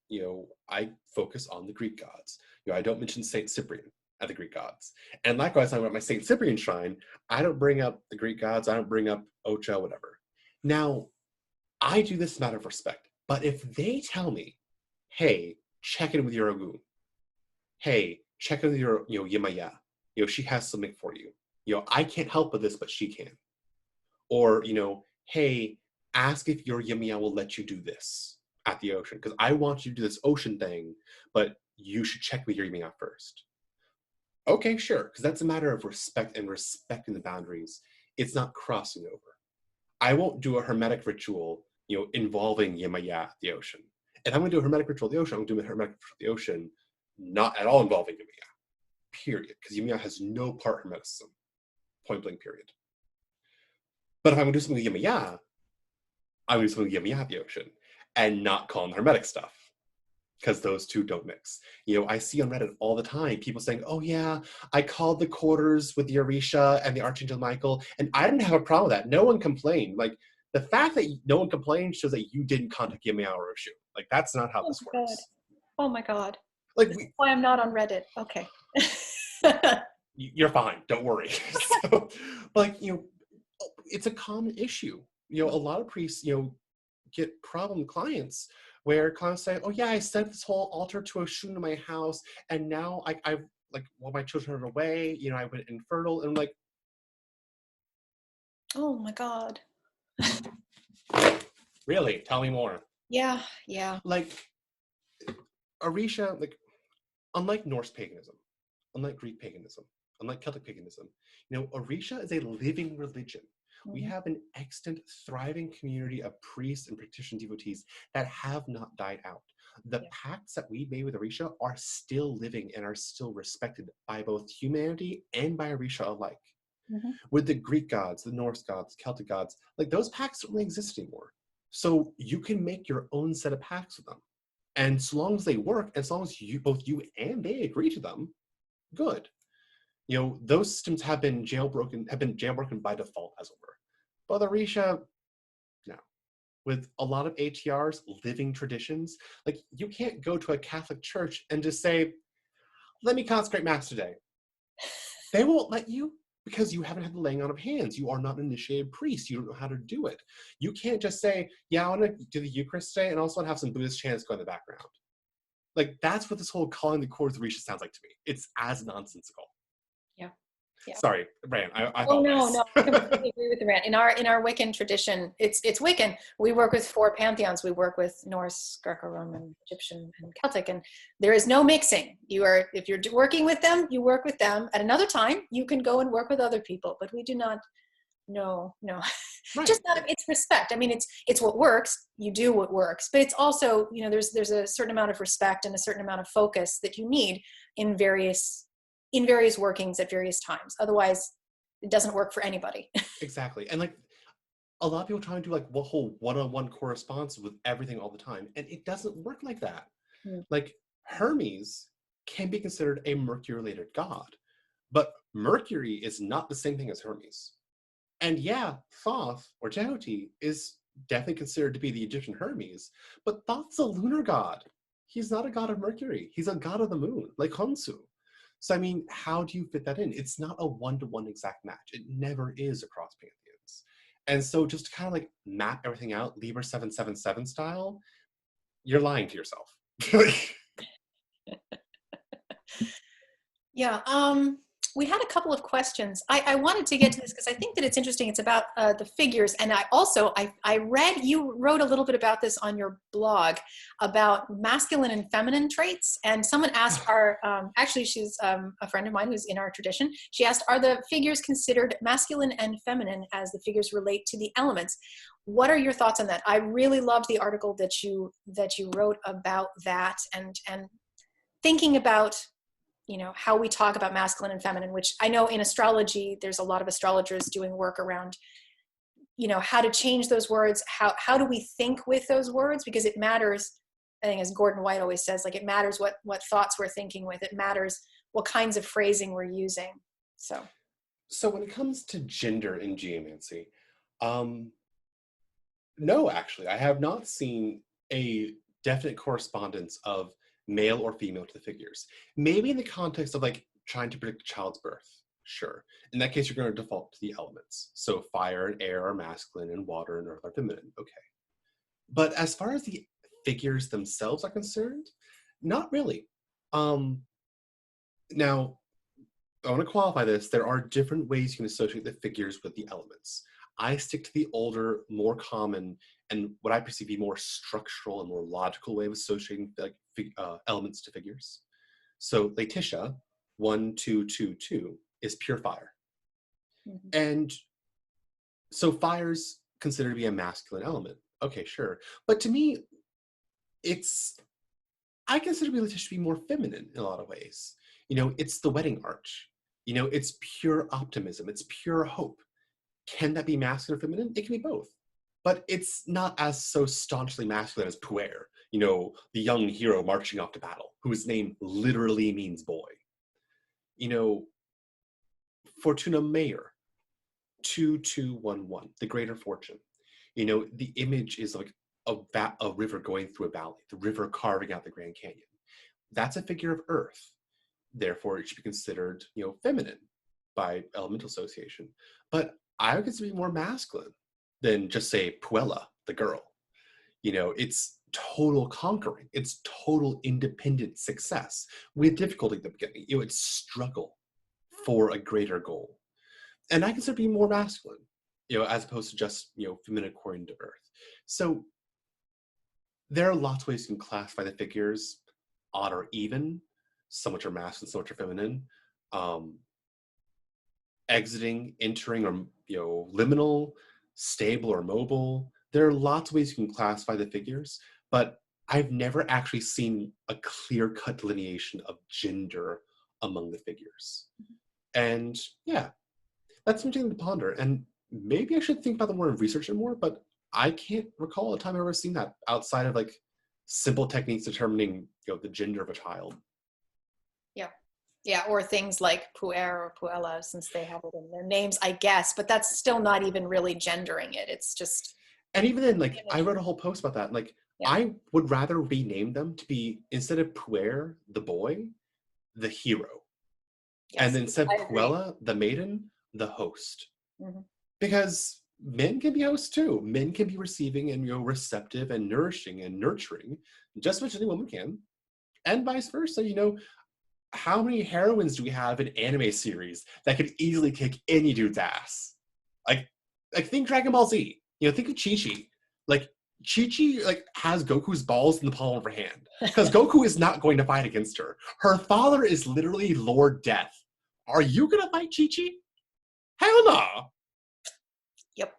I focus on the Greek gods. I don't mention Saint Cyprian at the Greek gods. And likewise, I'm at my Saint Cyprian shrine, I don't bring up the Greek gods. I don't bring up Ocha, whatever. Now, I do this matter of respect. But if they tell me, hey, check in with your Ogun. Hey, check in with your, Yemaya. She has something for you. I can't help with this, but she can. Or, hey, ask if your Yemaya will let you do this at the ocean, because I want you to do this ocean thing, but you should check with your Yemaya first. Okay, sure, because that's a matter of respect and respecting the boundaries. It's not crossing over. I won't do a hermetic ritual, involving Yemaya at the ocean. If I'm going to do a hermetic ritual at the ocean, I'm going to do a hermetic ritual at the ocean, not at all involving Yemaya, period, because Yemaya has no part in hermeticism, point blank, period. But if I'm going to do something with Yemaya, I'm going to do something with Yemaya at the ocean and not call in hermetic stuff, because those two don't mix. I see on Reddit all the time people saying, oh yeah, I called the quarters with the Orisha and the Archangel Michael, and I didn't have a problem with that. No one complained. Like, the fact that no one complained shows that you didn't contact Yemaya or Oshu. Like, that's not how this works. Oh my God. Like, that's why I'm not on Reddit. Okay. You're fine. Don't worry. So, like, it's a common issue. A lot of priests, get problem clients where clients say, oh yeah, I sent this whole altar to Oshun in my house, and now I've like, while my children are away, I went infertile, and I'm like, oh my God. Really? Tell me more. Yeah. Like, Orisha, like, unlike Norse paganism, unlike Greek paganism, unlike Celtic paganism, Orisha is a living religion. Mm-hmm. We have an extant, thriving community of priests and practitioner devotees that have not died out. The pacts that we made with Orisha are still living and are still respected by both humanity and by Orisha alike. Mm-hmm. With the Greek gods, the Norse gods, Celtic gods, like, those pacts don't really exist anymore. So you can make your own set of pacts with them. And so long as they work, as long as both you and they agree to them, good. Those systems have been jailbroken by default, as it were. But Orisha, no. with a lot of ATRs, living traditions. Like, you can't go to a Catholic church and just say, let me consecrate Mass today. They won't let you because you haven't had the laying on of hands. You are not an initiated priest. You don't know how to do it. You can't just say, yeah, I want to do the Eucharist today and also have some Buddhist chants go in the background. Like, that's what this whole calling the chords of Orisha sounds like to me. It's as nonsensical. Yeah. Yeah. Sorry, Rand, I Oh apologize. no, I completely agree with the rant. In our Wiccan tradition, it's Wiccan. We work with 4 pantheons. We work with Norse, Greco-Roman, Egyptian, and Celtic, and there is no mixing. If you're working with them, you work with them. At another time, you can go and work with other people, but we do not. No. Right. Just not. It's respect. I mean, it's what works. You do what works, but it's also, there's a certain amount of respect and a certain amount of focus that you need in various workings at various times. Otherwise, it doesn't work for anybody. Exactly. And like, a lot of people try to do like a whole one-on-one correspondence with everything all the time, and it doesn't work like that. Like, Hermes can be considered a Mercury-related god, but Mercury is not the same thing as Hermes. And yeah, Thoth or Jehoti is definitely considered to be the Egyptian Hermes, but Thoth's a lunar god. He's not a god of Mercury. He's a god of the moon, like Khonsu. So, I mean, how do you fit that in? It's not a one-to-one exact match. It never is across pantheons. And so just to kind of like map everything out, Liber 777 style, you're lying to yourself. Yeah. We had a couple of questions. I wanted to get to this because I think that it's interesting. It's about the figures. And I read, you wrote a little bit about this on your blog about masculine and feminine traits. And someone asked, actually she's a friend of mine who's in our tradition. She asked, are the figures considered masculine and feminine as the figures relate to the elements? What are your thoughts on that? I really loved the article that you wrote about that, and thinking about how we talk about masculine and feminine, which I know in astrology, there's a lot of astrologers doing work around, how to change those words. How do we think with those words? Because it matters, I think, as Gordon White always says, like, it matters what thoughts we're thinking with. It matters what kinds of phrasing we're using. So when it comes to gender in geomancy, no, actually, I have not seen a definite correspondence of male or female to the figures. Maybe in the context of like trying to predict a child's birth, sure. In that case, you're going to default to the elements. So fire and air are masculine and water and earth are feminine, okay. But as far as the figures themselves are concerned, not really. Now, I want to qualify this. There are different ways you can associate the figures with the elements. I stick to the older, more common, and what I perceive to be more structural and more logical way of associating like elements to figures. So Laetitia, 1-2-2-2, is pure fire. Mm-hmm. And so fire's considered to be a masculine element. Okay, sure. But to me, I consider Laetitia to be more feminine in a lot of ways. It's the wedding arch. It's pure optimism. It's pure hope. Can that be masculine or feminine? It can be both. But it's not as so staunchly masculine as Puer, the young hero marching off to battle, whose name literally means boy. Fortuna Mayor, 2-2-1-1, the greater fortune. The image is like a river going through a valley, the river carving out the Grand Canyon. That's a figure of earth. Therefore, it should be considered, feminine by elemental association. But I would consider it more masculine than just say Puella, the girl. It's total conquering. It's total independent success with difficulty at the beginning. It's struggle for a greater goal. And I consider being more masculine, as opposed to just, feminine according to earth. So there are lots of ways you can classify the figures, odd or even. Some which are masculine, some which are feminine. Exiting, entering, or liminal, stable or mobile. There are lots of ways you can classify the figures, but I've never actually seen a clear-cut delineation of gender among the figures. And yeah, that's something to ponder. And maybe I should think about the more and research it more, but I can't recall a time I've ever seen that outside of like simple techniques determining the gender of a child. Yeah, or things like Puer or Puella, since they have it in their names, I guess, but that's still not even really gendering it. It's just... And even then, like, I wrote a whole post about that. Like, Yeah. I would rather rename them to be, instead of Puer, the boy, the hero. Yes, And then instead I of agree. Puella, the maiden, the host. Mhm. Because men can be hosts too. Men can be receiving and, receptive and nourishing and nurturing, just as much as any woman can. And vice versa. How many heroines do we have in anime series that could easily kick any dude's ass? Like, think Dragon Ball Z. Think of Chi-Chi. Like, Chi-Chi, like, has Goku's balls in the palm of her hand. Because Goku is not going to fight against her. Her father is literally Lord Death. Are you gonna fight Chi-Chi? Hell no! Yep.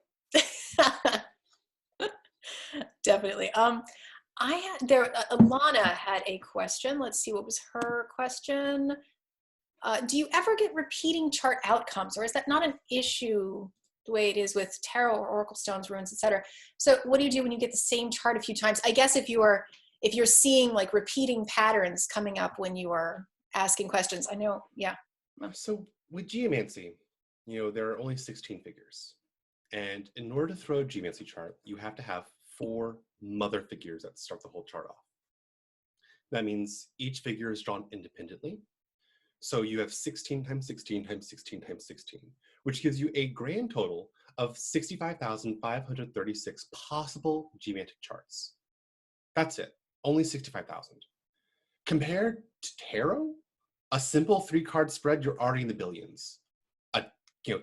Definitely. Alana had a question. Let's see, what was her question? Do you ever get repeating chart outcomes, or is that not an issue the way it is with tarot or oracle stones, runes, etc.? So what do you do when you get the same chart a few times? I guess if you're seeing like repeating patterns coming up when you are asking questions. I know, yeah. So with Geomancy, there are only 16 figures. And in order to throw a Geomancy chart, you have to have 4 mother figures that start the whole chart off. That means each figure is drawn independently. So you have 16 times 16 times 16 times 16, which gives you a grand total of 65,536 possible Geomantic charts. That's it. Only 65,000. Compared to tarot, a simple 3-card spread, you're already in the billions. A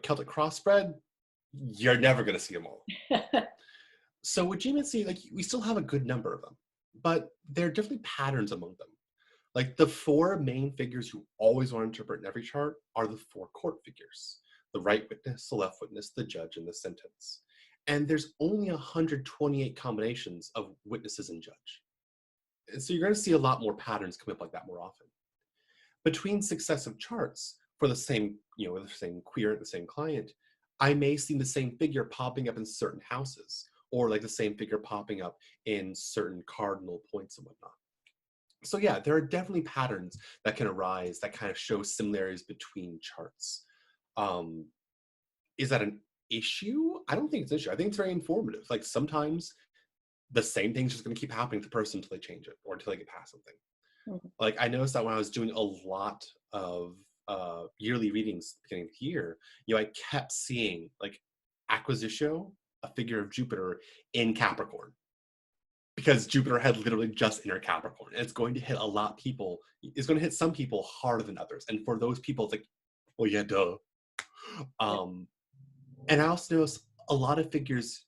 Celtic cross spread, you're never going to see them all. So with Geomancy, like, we still have a good number of them, but there are definitely patterns among them. Like, the 4 main figures you always want to interpret in every chart are the 4 court figures: the right witness, the left witness, the judge, and the sentence. And there's only 128 combinations of witnesses and judge. And so you're going to see a lot more patterns come up like that more often. Between successive charts for the same, the same queer, the same client, I may see the same figure popping up in certain houses, or like the same figure popping up in certain cardinal points and whatnot. So yeah, there are definitely patterns that can arise that kind of show similarities between charts. Is that an issue? I don't think it's an issue. I think it's very informative. Like, sometimes the same thing's just going to keep happening to the person until they change it or until they get past something. Mhm. Like, I noticed that when I was doing a lot of yearly readings at the beginning of the year, I kept seeing, like, Acquisitio, a figure of Jupiter in Capricorn, because Jupiter had literally just entered Capricorn. And it's going to hit it's going to hit some people harder than others. And for those people, it's like, well, yeah, duh. And I also noticed a lot of figures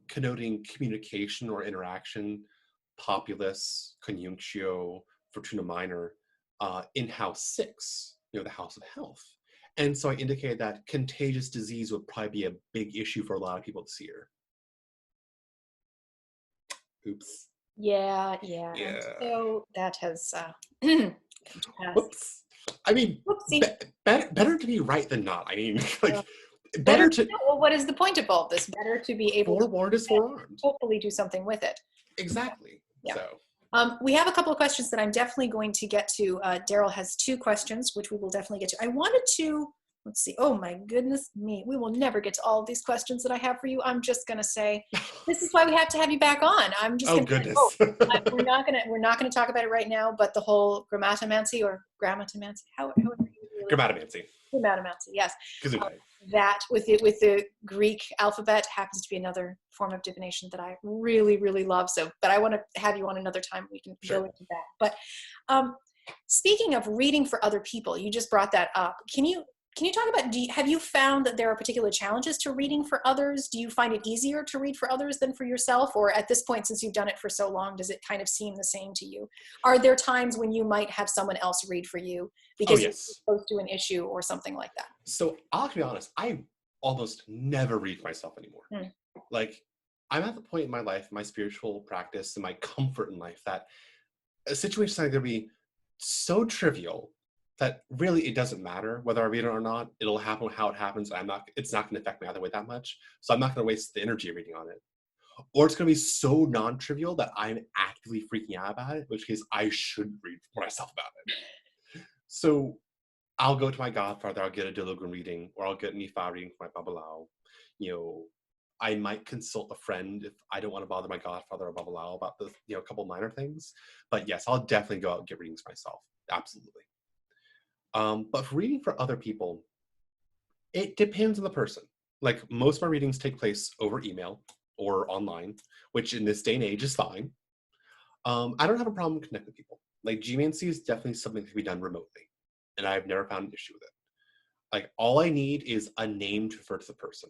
connoting communication or interaction: Populus, Conjunctio, Fortuna Minor, in house 6, the house of health. And so I indicated that contagious disease would probably be a big issue for a lot of people this year. Oops. Yeah. Yeah. And so that has come to pass. Whoops. I mean, better to be right than not. I mean, like, better to. Well, what is the point of all this? Better to be able to Forewarned is forearmed. hopefully do something with it. Exactly. Yeah. So. We have a couple of questions that I'm definitely going to get to. Daryl has 2 questions, which we will definitely get to. I wanted to, let's see. Oh my goodness me. We will never get to all of these questions that I have for you. I'm just going to say, this is why we have to have you back on. I'm just going to goodness. we're not going to talk about it right now, but the whole grammatomancy, however you really Grammatomancy, yes. That with the Greek alphabet happens to be another form of divination that I really, really love. So, but I want to have you on another time. We can go into that. But speaking of reading for other people, you just brought that up. Can you talk about, have you found that there are particular challenges to reading for others? Do you find it easier to read for others than for yourself? Or at this point, since you've done it for so long, does it kind of seem the same to you? Are there times when you might have someone else read for you because you're close to an issue or something like that? So I'll have to be honest, I almost never read for myself anymore. Like, I'm at the point in my life, my spiritual practice and my comfort in life, that a situation is going to be so trivial that really it doesn't matter whether I read it or not. It'll happen how it happens. It's not going to affect me either way that much. So I'm not going to waste the energy reading on it. Or it's going to be so non-trivial that I'm actively freaking out about it, in which case I should read for myself about it. So I'll go to my godfather, I'll get a Dilogun reading, or I'll get an Ifa reading for my Babalao. I might consult a friend if I don't want to bother my godfather or blah, blah, blah about the, a couple minor things. But yes, I'll definitely go out and get readings myself. Absolutely. But for reading for other people, it depends on the person. Like most of my readings take place over email or online, which in this day and age is fine. I don't have a problem connecting with people. Like Geomancy is definitely something that can be done remotely, and I've never found an issue with it. Like all I need is a name to refer to the person.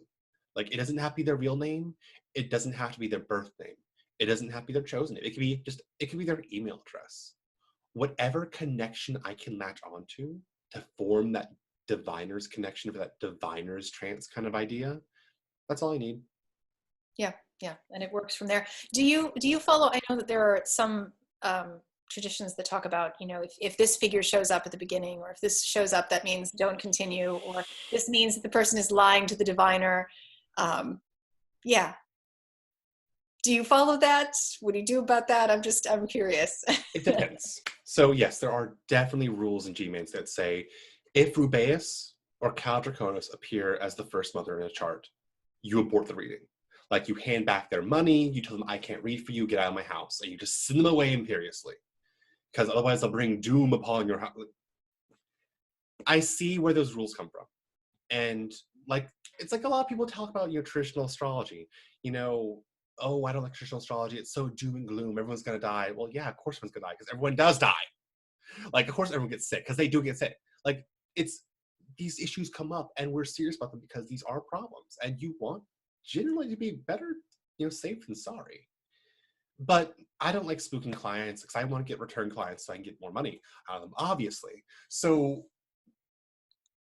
Like it doesn't have to be their real name. It doesn't have to be their birth name. It doesn't have to be their chosen name. It could be their email address. Whatever connection I can latch onto to form that diviner's connection for that diviner's trance kind of idea, that's all I need. Yeah, yeah, and it works from there. Do you follow? I know that there are some traditions that talk about, if this figure shows up at the beginning, or if this shows up, that means don't continue, or this means that the person is lying to the diviner. Yeah. Do you follow that? What do you do about that? I'm curious. It depends. So yes, there are definitely rules in G-Mains that say if Rubeus or Cal Draconis appear as the first mother in a chart, you abort the reading. Like you hand back their money, you tell them, I can't read for you, get out of my house. And you just send them away imperiously. Because otherwise they'll bring doom upon your house. I see where those rules come from. And like, it's like a lot of people talk about, traditional astrology. Oh, I don't like traditional astrology. It's so doom and gloom. Everyone's going to die. Well, yeah, of course everyone's going to die because everyone does die. Like, of course everyone gets sick because they do get sick. Like, these issues come up and we're serious about them because these are problems and you want generally to be better, safe than sorry. But I don't like spooking clients because I want to get return clients so I can get more money out of them, obviously. So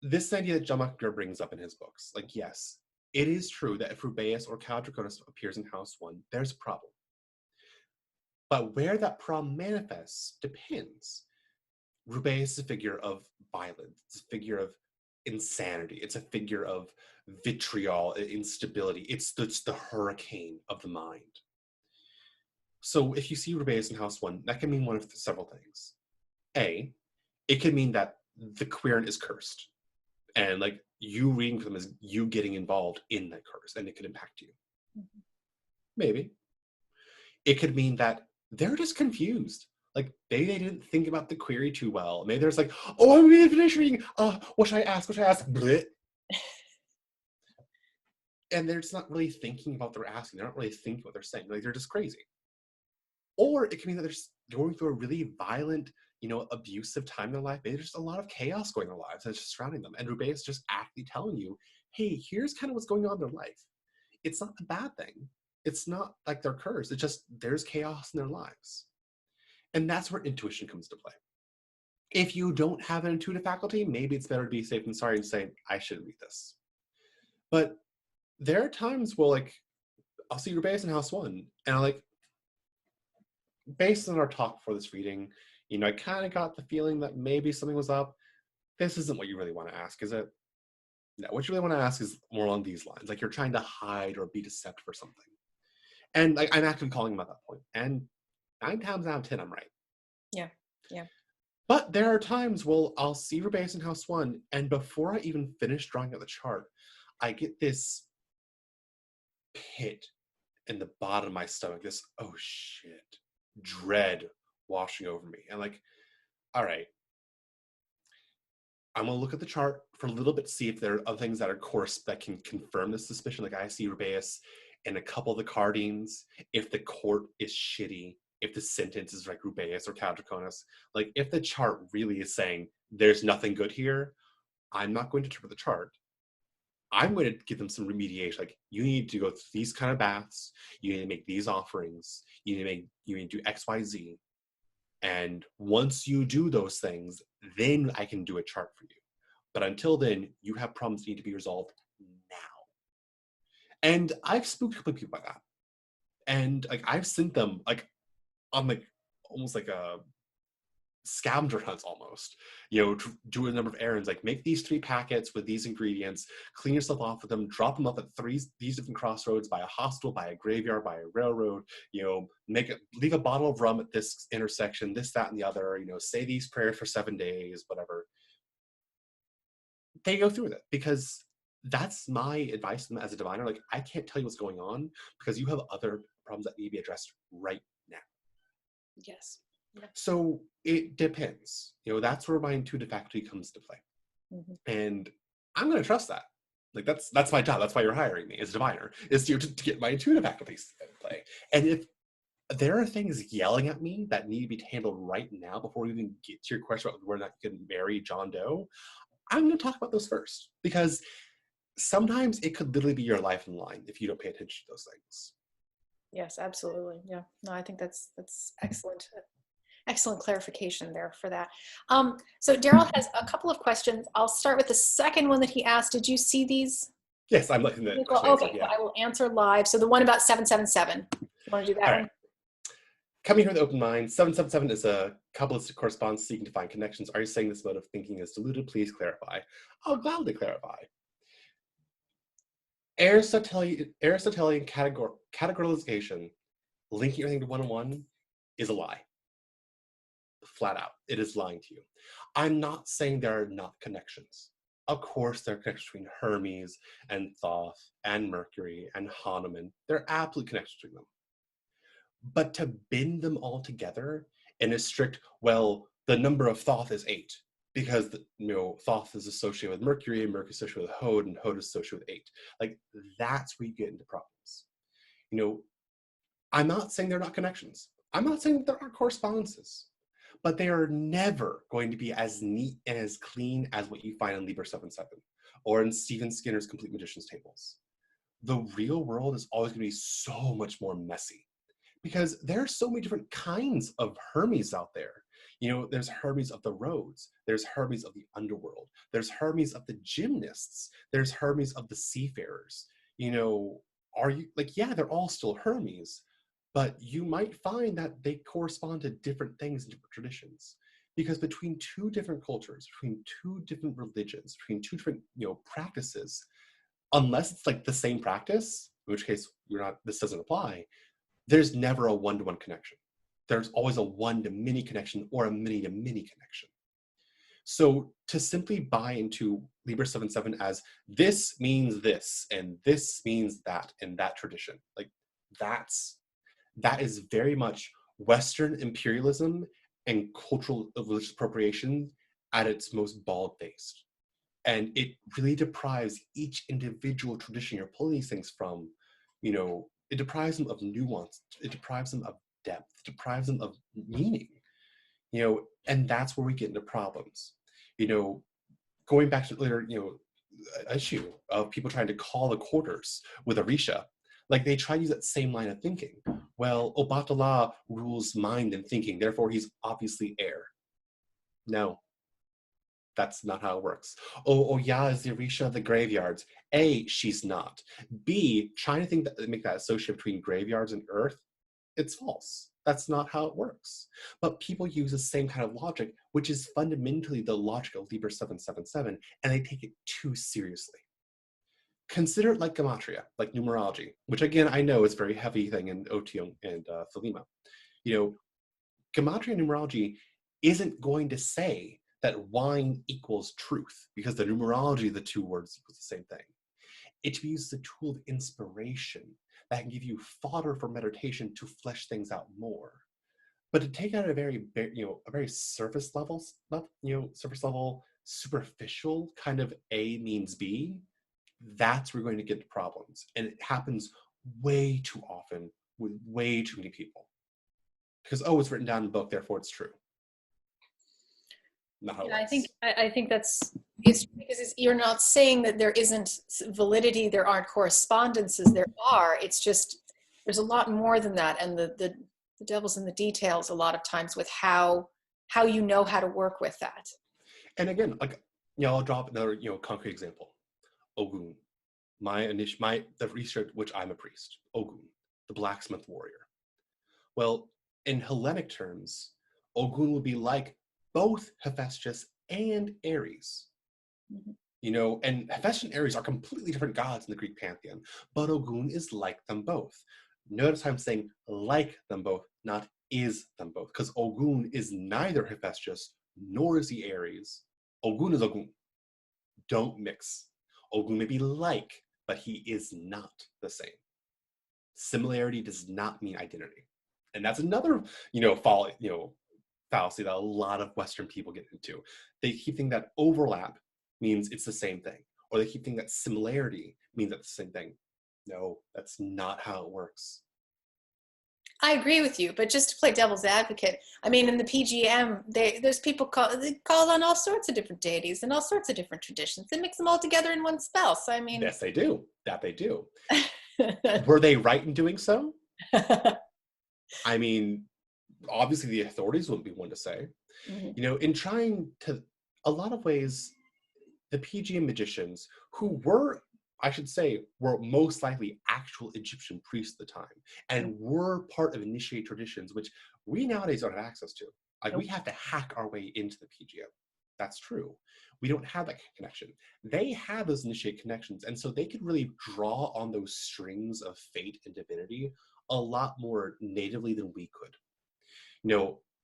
this idea that John McGregor brings up in his books, like, yes, it is true that if Rubeus or Cal Draconis appears in House 1, there's a problem. But where that problem manifests depends. Rubeus is a figure of violence. It's a figure of insanity. It's a figure of vitriol, instability. It's the hurricane of the mind. So if you see Rubeus in House 1, that can mean one of several things. A, it could mean that the querent is cursed. And like you reading for them is you getting involved in that curse, and it could impact you. Mm-hmm. Maybe. It could mean that they're just confused. Like maybe they didn't think about the query too well. Maybe there's like, oh, I'm going to finish reading. What should I ask? What should I ask? Blech. And they're just not really thinking about what they're asking. They're not really thinking what they're saying. Like they're just crazy. Or it can mean that they're just going through a really violent, abusive time in their life. Maybe there's just a lot of chaos going in their lives that's just surrounding them. And Rubeus just actively telling you, hey, here's kind of what's going on in their life. It's not a bad thing. It's not like they're cursed. It's just there's chaos in their lives. And that's where intuition comes to play. If you don't have an intuitive faculty, maybe it's better to be safe than sorry and say, I shouldn't read this. But there are times where, like, I'll see Rubeus in House 1, and I'm like, based on our talk before this reading, I kind of got the feeling that maybe something was up. This isn't what you really want to ask, is it? No, what you really want to ask is more along these lines. Like you're trying to hide or be deceptive or something. And like I'm actively calling him at that point. And 9 times out of 10, I'm right. Yeah, yeah. But there are times where I'll see Rubeus in House 1, and before I even finish drawing out the chart, I get this pit in the bottom of my stomach, this, oh shit, dread washing over me. And like, all right, I'm gonna look at the chart for a little bit to see if there are other things that are course that can confirm this suspicion. Like I see Rubeus in a couple of the cardings, if the court is shitty, if the sentence is like Rubeus or Cal Draconis, like if the chart really is saying there's nothing good here, I'm not going to interpret the chart. I'm going to give them some remediation. Like you need to go through these kind of baths, you need to make these offerings, you need to do X, Y, Z. And once you do those things, then I can do a chart for you. But until then, you have problems that need to be resolved now. And I've spooked a couple of people by that. And like I've sent them like on like almost like a scavenger hunts almost, to do a number of errands, like make these 3 packets with these ingredients, clean yourself off with them, drop them off at these different crossroads, by a hostel, by a graveyard, by a railroad, leave a bottle of rum at this intersection, this, that, and the other, say these prayers for 7 days, whatever. They go through with it because that's my advice to them as a diviner. Like, I can't tell you what's going on because you have other problems that need to be addressed right now. Yes. Yeah. So it depends. That's where my intuitive faculty comes to play. Mm-hmm. And I'm going to trust that. Like, that's my job. That's why you're hiring me as a diviner, is to get my intuitive faculties in play. And if there are things yelling at me that need to be handled right now before we even get to your question about whether or not you can marry John Doe, I'm going to talk about those first, because sometimes it could literally be your life in line if you don't pay attention to those things. Yes, absolutely. Yeah. No, I think that's excellent. Excellent clarification there for that. So Daryl has a couple of questions. I'll start with the second one that he asked. Did you see these? Yes, I'm looking at the question Okay, answer, so yeah. I will answer live. So the one about 777. You want to do that All one? right. Coming here with open mind, 777 is a Kabbalistic correspondence seeking to find connections. Are you saying this mode of thinking is diluted? Please clarify. I'll gladly clarify. Aristotelian categoricalization, linking everything to one-on-one, is a lie. Flat out. It is lying to you. I'm not saying there are not connections. Of course, there are connections between Hermes and Thoth and Mercury and Hanuman. There are absolute connections between them. But to bend them all together in a strict, well, the number of Thoth is 8, because Thoth is associated with Mercury, and Mercury is associated with Hod, and Hod is associated with 8. Like, that's where you get into problems. I'm not saying there are not connections. I'm not saying there aren't correspondences, but they are never going to be as neat and as clean as what you find in Liber 77 or in Stephen Skinner's Complete Magician's Tables. The real world is always going to be so much more messy, because there are so many different kinds of Hermes out there. There's Hermes of the roads. There's Hermes of the underworld. There's Hermes of the gymnasts. There's Hermes of the seafarers. Are you yeah, they're all still Hermes, but you might find that they correspond to different things in different traditions. Because between two different cultures, between two different religions, between two different practices, unless it's like the same practice, in which case this doesn't apply, there's never a one-to-one connection. There's always a one-to-many connection or a many-to-many connection. So to simply buy into Liber 77 as this means this and this means that in that tradition, like that is very much Western imperialism and cultural religious appropriation at its most bald-faced. And it really deprives each individual tradition you're pulling these things from, it deprives them of nuance, it deprives them of depth, it deprives them of meaning, and that's where we get into problems. Going back to later, issue of people trying to call the quarters with Orisha, like they try to use that same line of thinking. Well, Obatala rules mind and thinking, therefore he's obviously air. No, that's not how it works. Yeah, is the Orisha of the graveyards? A, she's not. B, trying to make that association between graveyards and earth, it's false. That's not how it works. But people use the same kind of logic, which is fundamentally the logic of Liber 777, and they take it too seriously. Consider it like gematria, like numerology, which again, I know is a very heavy thing in OT and Thelema. Gematria numerology isn't going to say that wine equals truth, because the numerology of the two words equals the same thing. It to be used as a tool of inspiration that can give you fodder for meditation to flesh things out more. But to take out a very surface level, superficial kind of A means B, that's where we're going to get to problems. And it happens way too often with way too many people. Because, it's written down in the book, therefore it's true. Not how it works. I think it's because you're not saying that there isn't validity, there aren't correspondences, there are. It's just there's a lot more than that, and the devil's in the details a lot of times with how you know how to work with that. And again, I'll drop another concrete example. Ogun, the research which I'm a priest. Ogun, the blacksmith warrior. Well, in Hellenic terms, Ogun would be like both Hephaestus and Ares. Mm-hmm. And Hephaestus and Ares are completely different gods in the Greek pantheon, but Ogun is like them both. Notice I'm saying like them both, not is them both, because Ogun is neither Hephaestus nor is he Ares. Ogun is Ogun. Don't mix. Ogun may be like, but he is not the same. Similarity does not mean identity. And that's another, fallacy that a lot of Western people get into. They keep thinking that overlap means it's the same thing, or they keep thinking that similarity means it's the same thing. No, that's not how it works. I agree with you, but just to play devil's advocate, I mean, in the PGM, there's people call on all sorts of different deities and all sorts of different traditions. They mix them all together in one spell. So I mean, yes, they do. That they do. Were they right in doing so? I mean, obviously the authorities wouldn't be one to say. Mm-hmm. In trying to, a lot of ways, the PGM magicians, who were, I should say, were most likely actual Egyptian priests at the time, and were part of initiate traditions, which we nowadays don't have access to. Like, we have to hack our way into the PGM. That's true. We don't have that connection. They have those initiate connections, and so they could really draw on those strings of fate and divinity a lot more natively than we could.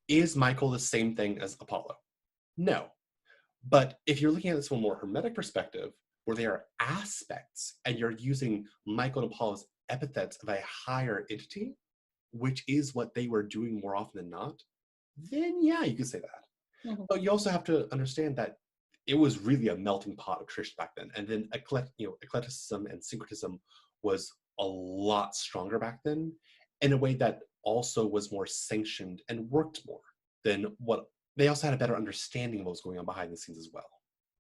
Is Michael the same thing as Apollo? No. But if you're looking at this from a more hermetic perspective, where they are aspects and you're using Michael and Apollo's epithets of a higher entity, which is what they were doing more often than not, then yeah, you could say that. Mm-hmm. But you also have to understand that it was really a melting pot of tradition back then. And then eclecticism and syncretism was a lot stronger back then, in a way that also was more sanctioned and worked more than what they also had a better understanding of what was going on behind the scenes as well.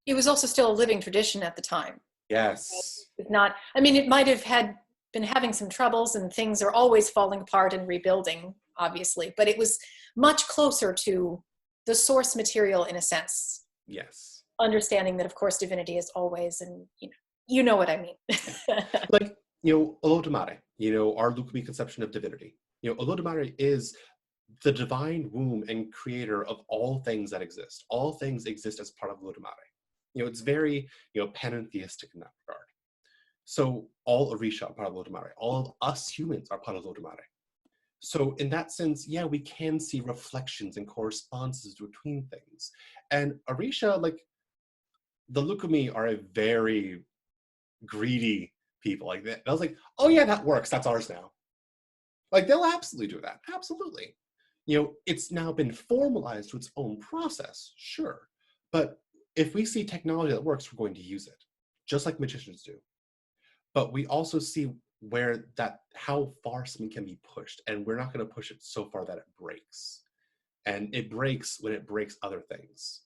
It was also still a living tradition at the time. Yes. It's not, I mean, it might have been having some troubles and things are always falling apart and rebuilding, obviously, but it was much closer to the source material in a sense. Yes. Understanding that, of course, divinity is always, and you know what I mean. Like, Olodumare, our Lucumí conception of divinity. Olodumare is the divine womb and creator of all things that exist. All things exist as part of Olodumare. It's very, panentheistic in that regard. So all Orisha are part of Olodumare. All of us humans are part of Olodumare. So in that sense, yeah, we can see reflections and correspondences between things. And Orisha, like, the Lucumí are a very greedy people. Like that. I was like, oh yeah, that works. That's ours now. Like, they'll absolutely do that. Absolutely. It's now been formalized to its own process, sure. But if we see technology that works, we're going to use it, just like magicians do. But we also see how far something can be pushed, and we're not going to push it so far that it breaks. And it breaks when it breaks other things.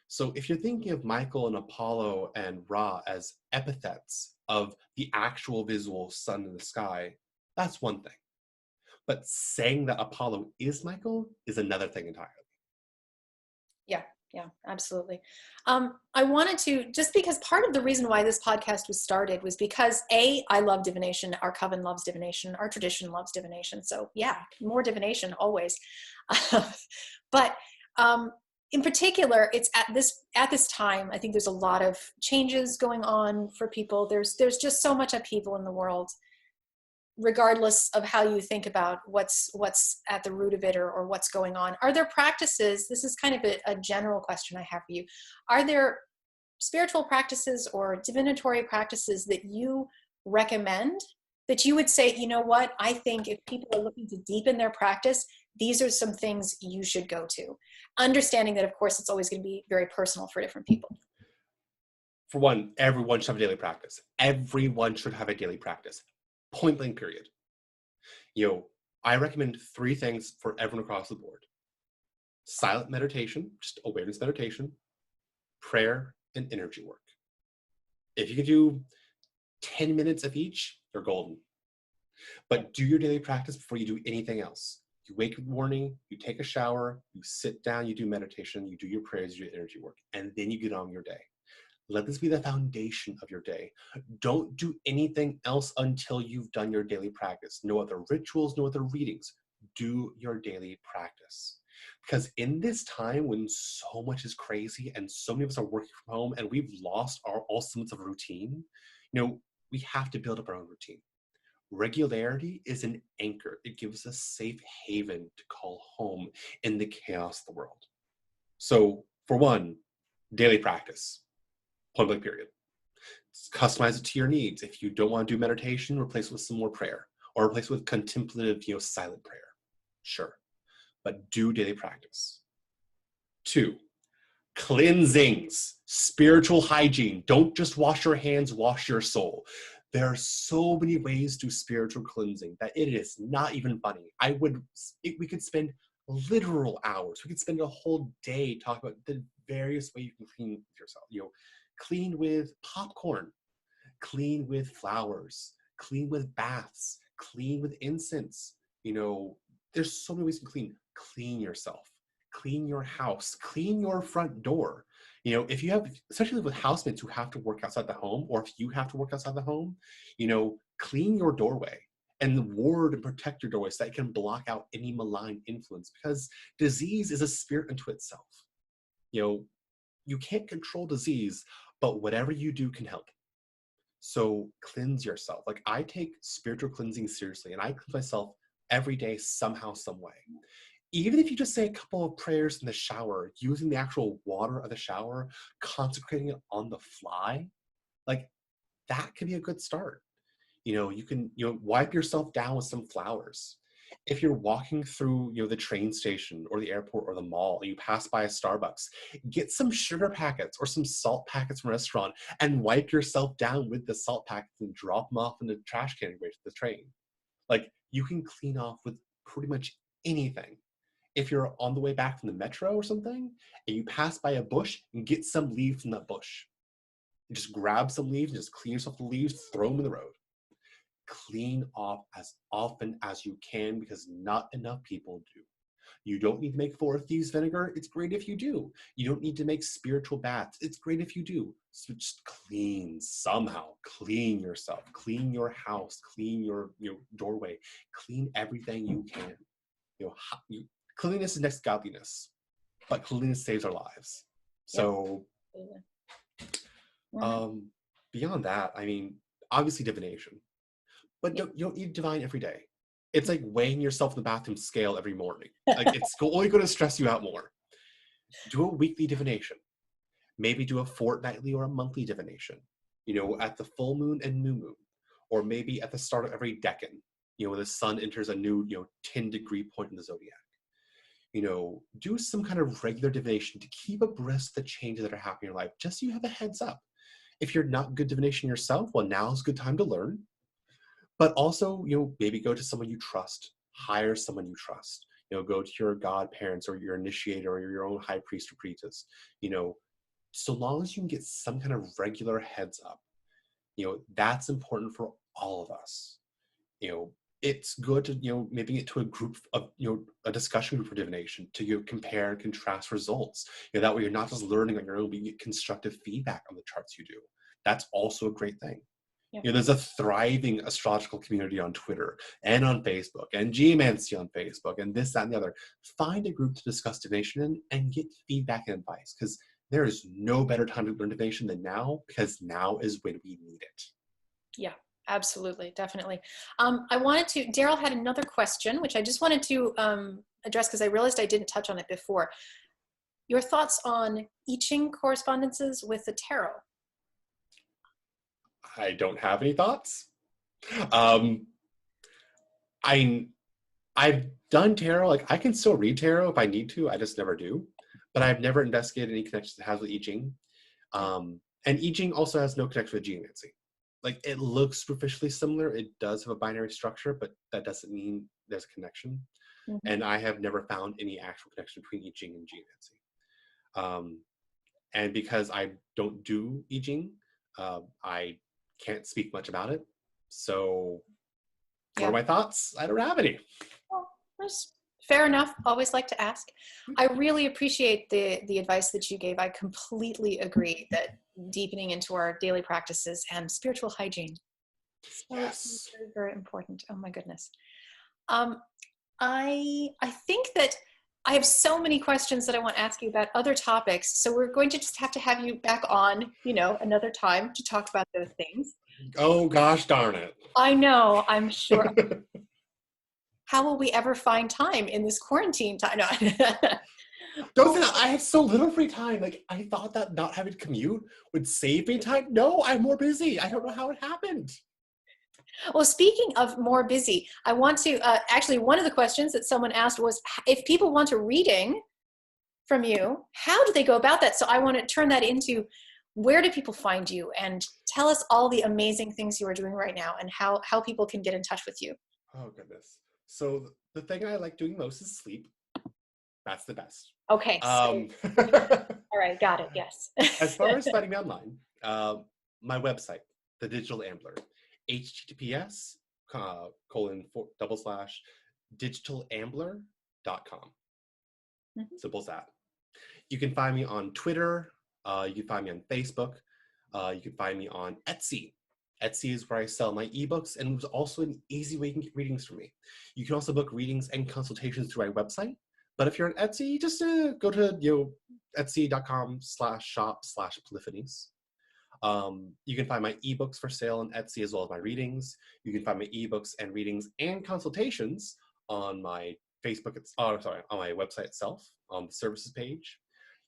So if you're thinking of Michael and Apollo and Ra as epithets of the actual visual sun in the sky, that's one thing. But saying that Apollo is Michael is another thing entirely. Yeah, absolutely. I wanted to, just because part of the reason why this podcast was started was because I love divination, our coven loves divination, our tradition loves divination. So yeah, more divination always. But in particular, it's at this time, I think there's a lot of changes going on for people. There's just so much upheaval in the world, regardless of how you think about what's at the root of it or what's going on. Are there practices, this is kind of a general question I have for you, are there spiritual practices or divinatory practices that you recommend, that you would say, you know what, I think if people are looking to deepen their practice, these are some things you should go to? Understanding that, of course, it's always going to be very personal for different people. For one, everyone should have a daily practice. Everyone should have a daily practice. Point blank period. I recommend 3 things for everyone across the board: silent meditation, just awareness meditation, prayer, and energy work. If you can do 10 minutes of each, you're golden. But do your daily practice before you do anything else. You wake up in the morning, you take a shower, you sit down, you do meditation, you do your prayers, you do energy work, and then you get on your day. Let this be the foundation of your day. Don't do anything else until you've done your daily practice. No other rituals, no other readings. Do your daily practice. Because in this time when so much is crazy and so many of us are working from home and we've lost all semblance of routine, we have to build up our own routine. Regularity is an anchor. It gives us a safe haven to call home in the chaos of the world. So, for one, daily practice. Point blank period. Customize it to your needs. If you don't want to do meditation, replace it with some more prayer, or replace it with contemplative, silent prayer. Sure. But do daily practice. 2, cleansings, spiritual hygiene. Don't just wash your hands, wash your soul. There are so many ways to do spiritual cleansing that it is not even funny. We could spend literal hours. We could spend a whole day talking about the various ways you can clean yourself. Clean with popcorn, clean with flowers, clean with baths, clean with incense. There's so many ways to clean. Clean yourself, clean your house, clean your front door. If you have, especially with housemates who have to work outside the home, or if you have to work outside the home, clean your doorway and ward and protect your doorway so that it can block out any malign influence, because disease is a spirit unto itself. You can't control disease, but whatever you do can help. So cleanse yourself. Like, I take spiritual cleansing seriously, and I cleanse myself every day somehow, some way. Even if you just say a couple of prayers in the shower, using the actual water of the shower, consecrating it on the fly, like, that can be a good start. You can, wipe yourself down with some flowers. If you're walking through, the train station or the airport or the mall, and you pass by a Starbucks, get some sugar packets or some salt packets from a restaurant and wipe yourself down with the salt packets and drop them off in the trash can away to the train. Like, you can clean off with pretty much anything. If you're on the way back from the metro or something, and you pass by a bush, and get some leaves from that bush. You just grab some leaves, and just clean yourself the leaves, throw them in the road. Clean off as often as you can, because not enough people do. You don't need to make 4 thieves vinegar. It's great if you do. You don't need to make spiritual baths. It's great if you do. So just clean somehow. Clean yourself. Clean your house. Clean your doorway. Clean everything you can. Cleanliness is next to godliness, but cleanliness saves our lives. So, beyond that, obviously divination. But you don't need divine every day. It's like weighing yourself in the bathroom scale every morning. Like, it's only going to stress you out more. Do a weekly divination. Maybe do a fortnightly or a monthly divination, at the full moon and new moon. Or maybe at the start of every decan, when the sun enters a new, 10-degree point in the zodiac. Do some kind of regular divination to keep abreast of the changes that are happening in your life, just so you have a heads up. If you're not good divination yourself, well, now's a good time to learn. But also, maybe go to someone you trust. Hire someone you trust. Go to your godparents or your initiator or your own high priest or priestess. So long as you can get some kind of regular heads up, that's important for all of us. It's good to, maybe get to a group of, a discussion group for divination to compare and contrast results. That way you're not just learning on your own, but you get constructive feedback on the charts you do. That's also a great thing. Yep. There's a thriving astrological community on Twitter and on Facebook and Geomancy on Facebook and this, that, and the other. Find a group to discuss divination in and get feedback and advice, because there is no better time to learn divination than now, because now is when we need it. Yeah, absolutely. Definitely. Daryl had another question, which I just wanted to address because I realized I didn't touch on it before. Your thoughts on I Ching correspondences with the tarot? I don't have any thoughts. I've done tarot. Like, I can still read tarot if I need to. I just never do. But I've never investigated any connections it has with I Ching. And I Ching also has no connection with Geomancy. Like, it looks superficially similar. It does have a binary structure, but that doesn't mean there's a connection. Mm-hmm. And I have never found any actual connection between I Ching and Geomancy. And because I don't do I Ching, I can't speak much about it. So what are my thoughts? I don't have any. Well, that's fair enough. Always like to ask. I really appreciate the advice that you gave. I completely agree that deepening into our daily practices and spiritual hygiene. Yes. Very, very important. Oh my goodness. I think that I have so many questions that I want to ask you about other topics. So we're going to just have to have you back on, another time to talk about those things. Oh, gosh darn it. I know, I'm sure. How will we ever find time in this quarantine time? No. Don't say that. I have so little free time. Like, I thought that not having to commute would save me time. No, I'm more busy. I don't know how it happened. Well, speaking of more busy, I want to actually, one of the questions that someone asked was if people want a reading from you, how do they go about that? So I want to turn that into, where do people find you? And tell us all the amazing things you are doing right now and how people can get in touch with you. Oh, goodness. So the thing I like doing most is sleep. That's the best. Okay. So, Um, all right. Got it. Yes. as far as finding me online, my website, The Digital Ambler, https //digitalambler.com. Simple as that. You can find me on Twitter. You can find me on Facebook. You can find me on Etsy. Etsy is where I sell my ebooks, and it's also an easy way you can get readings from me. You can also book readings and consultations through my website. But if you're on Etsy, just go to etsy.com/shop/polyphonies. You can find my ebooks for sale on Etsy as well as my readings. You can find my ebooks and readings and consultations on my Facebook. On my website itself on the services page.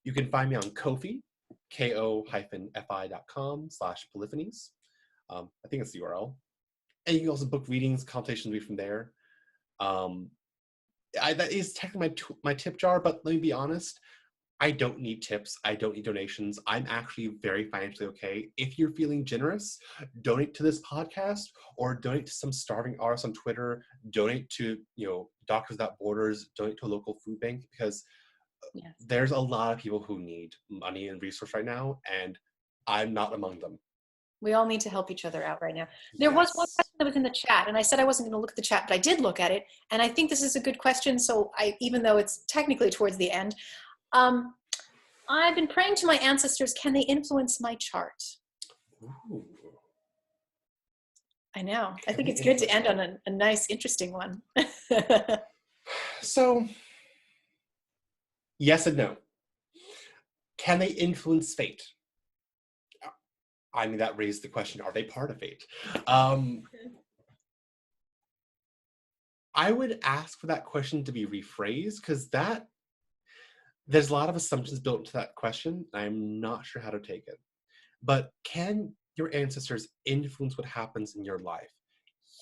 You can find me on Ko-fi, ko-fi.com/polyphonies. I think it's the URL. And you can also book readings, consultations with me from there. That is technically my tip jar, but let me be honest. I don't need tips. I don't need donations. I'm actually very financially okay. If you're feeling generous, donate to this podcast or donate to some starving artists on Twitter. Donate to, Doctors Without Borders. Donate to a local food bank, because there's a lot of people who need money and resource right now, and I'm not among them. We all need to help each other out right now. There was one question that was in the chat, and I said I wasn't going to look at the chat, but I did look at it, and I think this is a good question. So even though it's technically towards the end, I've been praying to my ancestors. Can they influence my chart? Ooh. I know. I think it's good to end on a nice, interesting one. So, yes and no. Can they influence fate? I mean, that raised the question, are they part of fate? I would ask for that question to be rephrased, because there's a lot of assumptions built into that question. I'm not sure how to take it. But can your ancestors influence what happens in your life?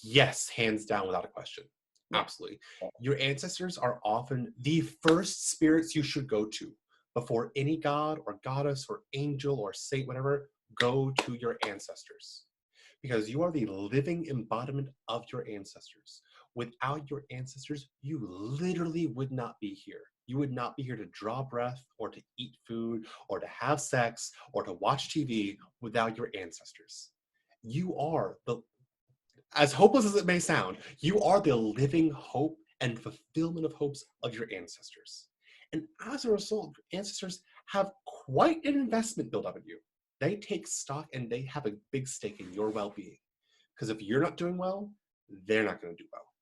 Yes, hands down, without a question. Yeah. Absolutely. Your ancestors are often the first spirits you should go to. Before any god or goddess or angel or saint, whatever, go to your ancestors. Because you are the living embodiment of your ancestors. Without your ancestors, you literally would not be here. You would not be here to draw breath or to eat food or to have sex or to watch TV without your ancestors. You are as hopeless as it may sound, you are the living hope and fulfillment of hopes of your ancestors. And as a result, your ancestors have quite an investment built up in you. They take stock and they have a big stake in your well-being. Because if you're not doing well, they're not going to do well.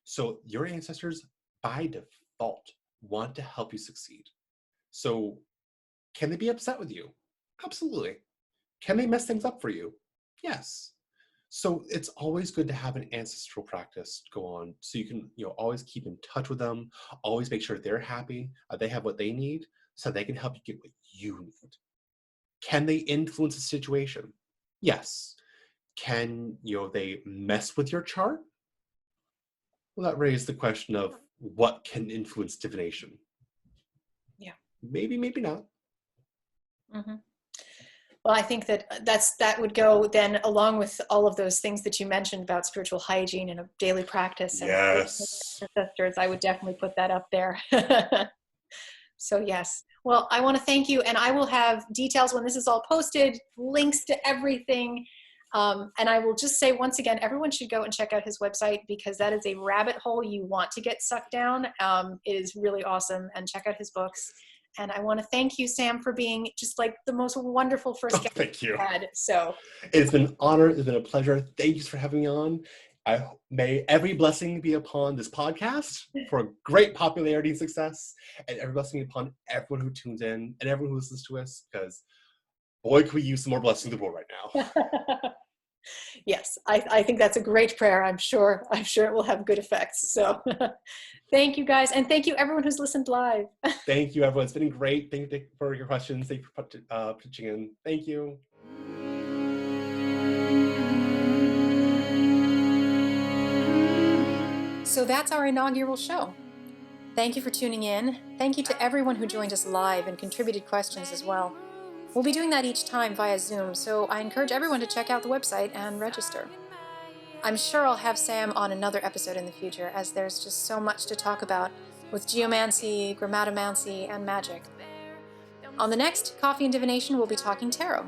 So your ancestors, by default, want to help you succeed. So can they be upset with you? Absolutely. Can they mess things up for you? Yes. So it's always good to have an ancestral practice go on, so you can always keep in touch with them, always make sure they're happy, they have what they need, so they can help you get what you need. Can they influence the situation? Yes. Can they mess with your chart? Well, that raised the question of what can influence divination. Yeah. Maybe, maybe not. Mm-hmm. Well, I think that would go then along with all of those things that you mentioned about spiritual hygiene and a daily practice. Yes. And ancestors, I would definitely put that up there. So yes. Well, I want to thank you, and I will have details when this is all posted, links to everything. And I will just say once again, everyone should go and check out his website, because that is a rabbit hole you want to get sucked down. It is really awesome, and check out his books. And I want to thank you, Sam, for being just like the most wonderful first guest thank you. I've had. So it's been an honor. It's been a pleasure. Thank you for having me on. May every blessing be upon this podcast for great popularity and success, and every blessing be upon everyone who tunes in and everyone who listens to us, because boy, could we use some more blessings in the world right now. Yes, I think that's a great prayer. I'm sure it will have good effects. So thank you guys. And thank you everyone who's listened live. Thank you, everyone. It's been great. Thank you for your questions. Thank you for pitching in. Thank you. So that's our inaugural show. Thank you for tuning in. Thank you to everyone who joined us live and contributed questions as well. We'll be doing that each time via Zoom, so I encourage everyone to check out the website and register. I'm sure I'll have Sam on another episode in the future, as there's just so much to talk about with geomancy, grammatomancy, and magic. On the next Coffee and Divination, we'll be talking tarot.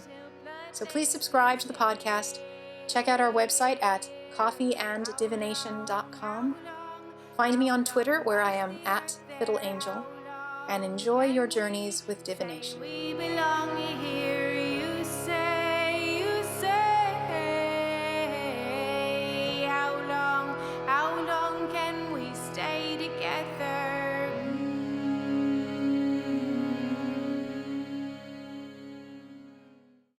So please subscribe to the podcast. Check out our website at coffeeanddivination.com. Find me on Twitter, where I am @FiddleAngel, and enjoy your journeys with divination.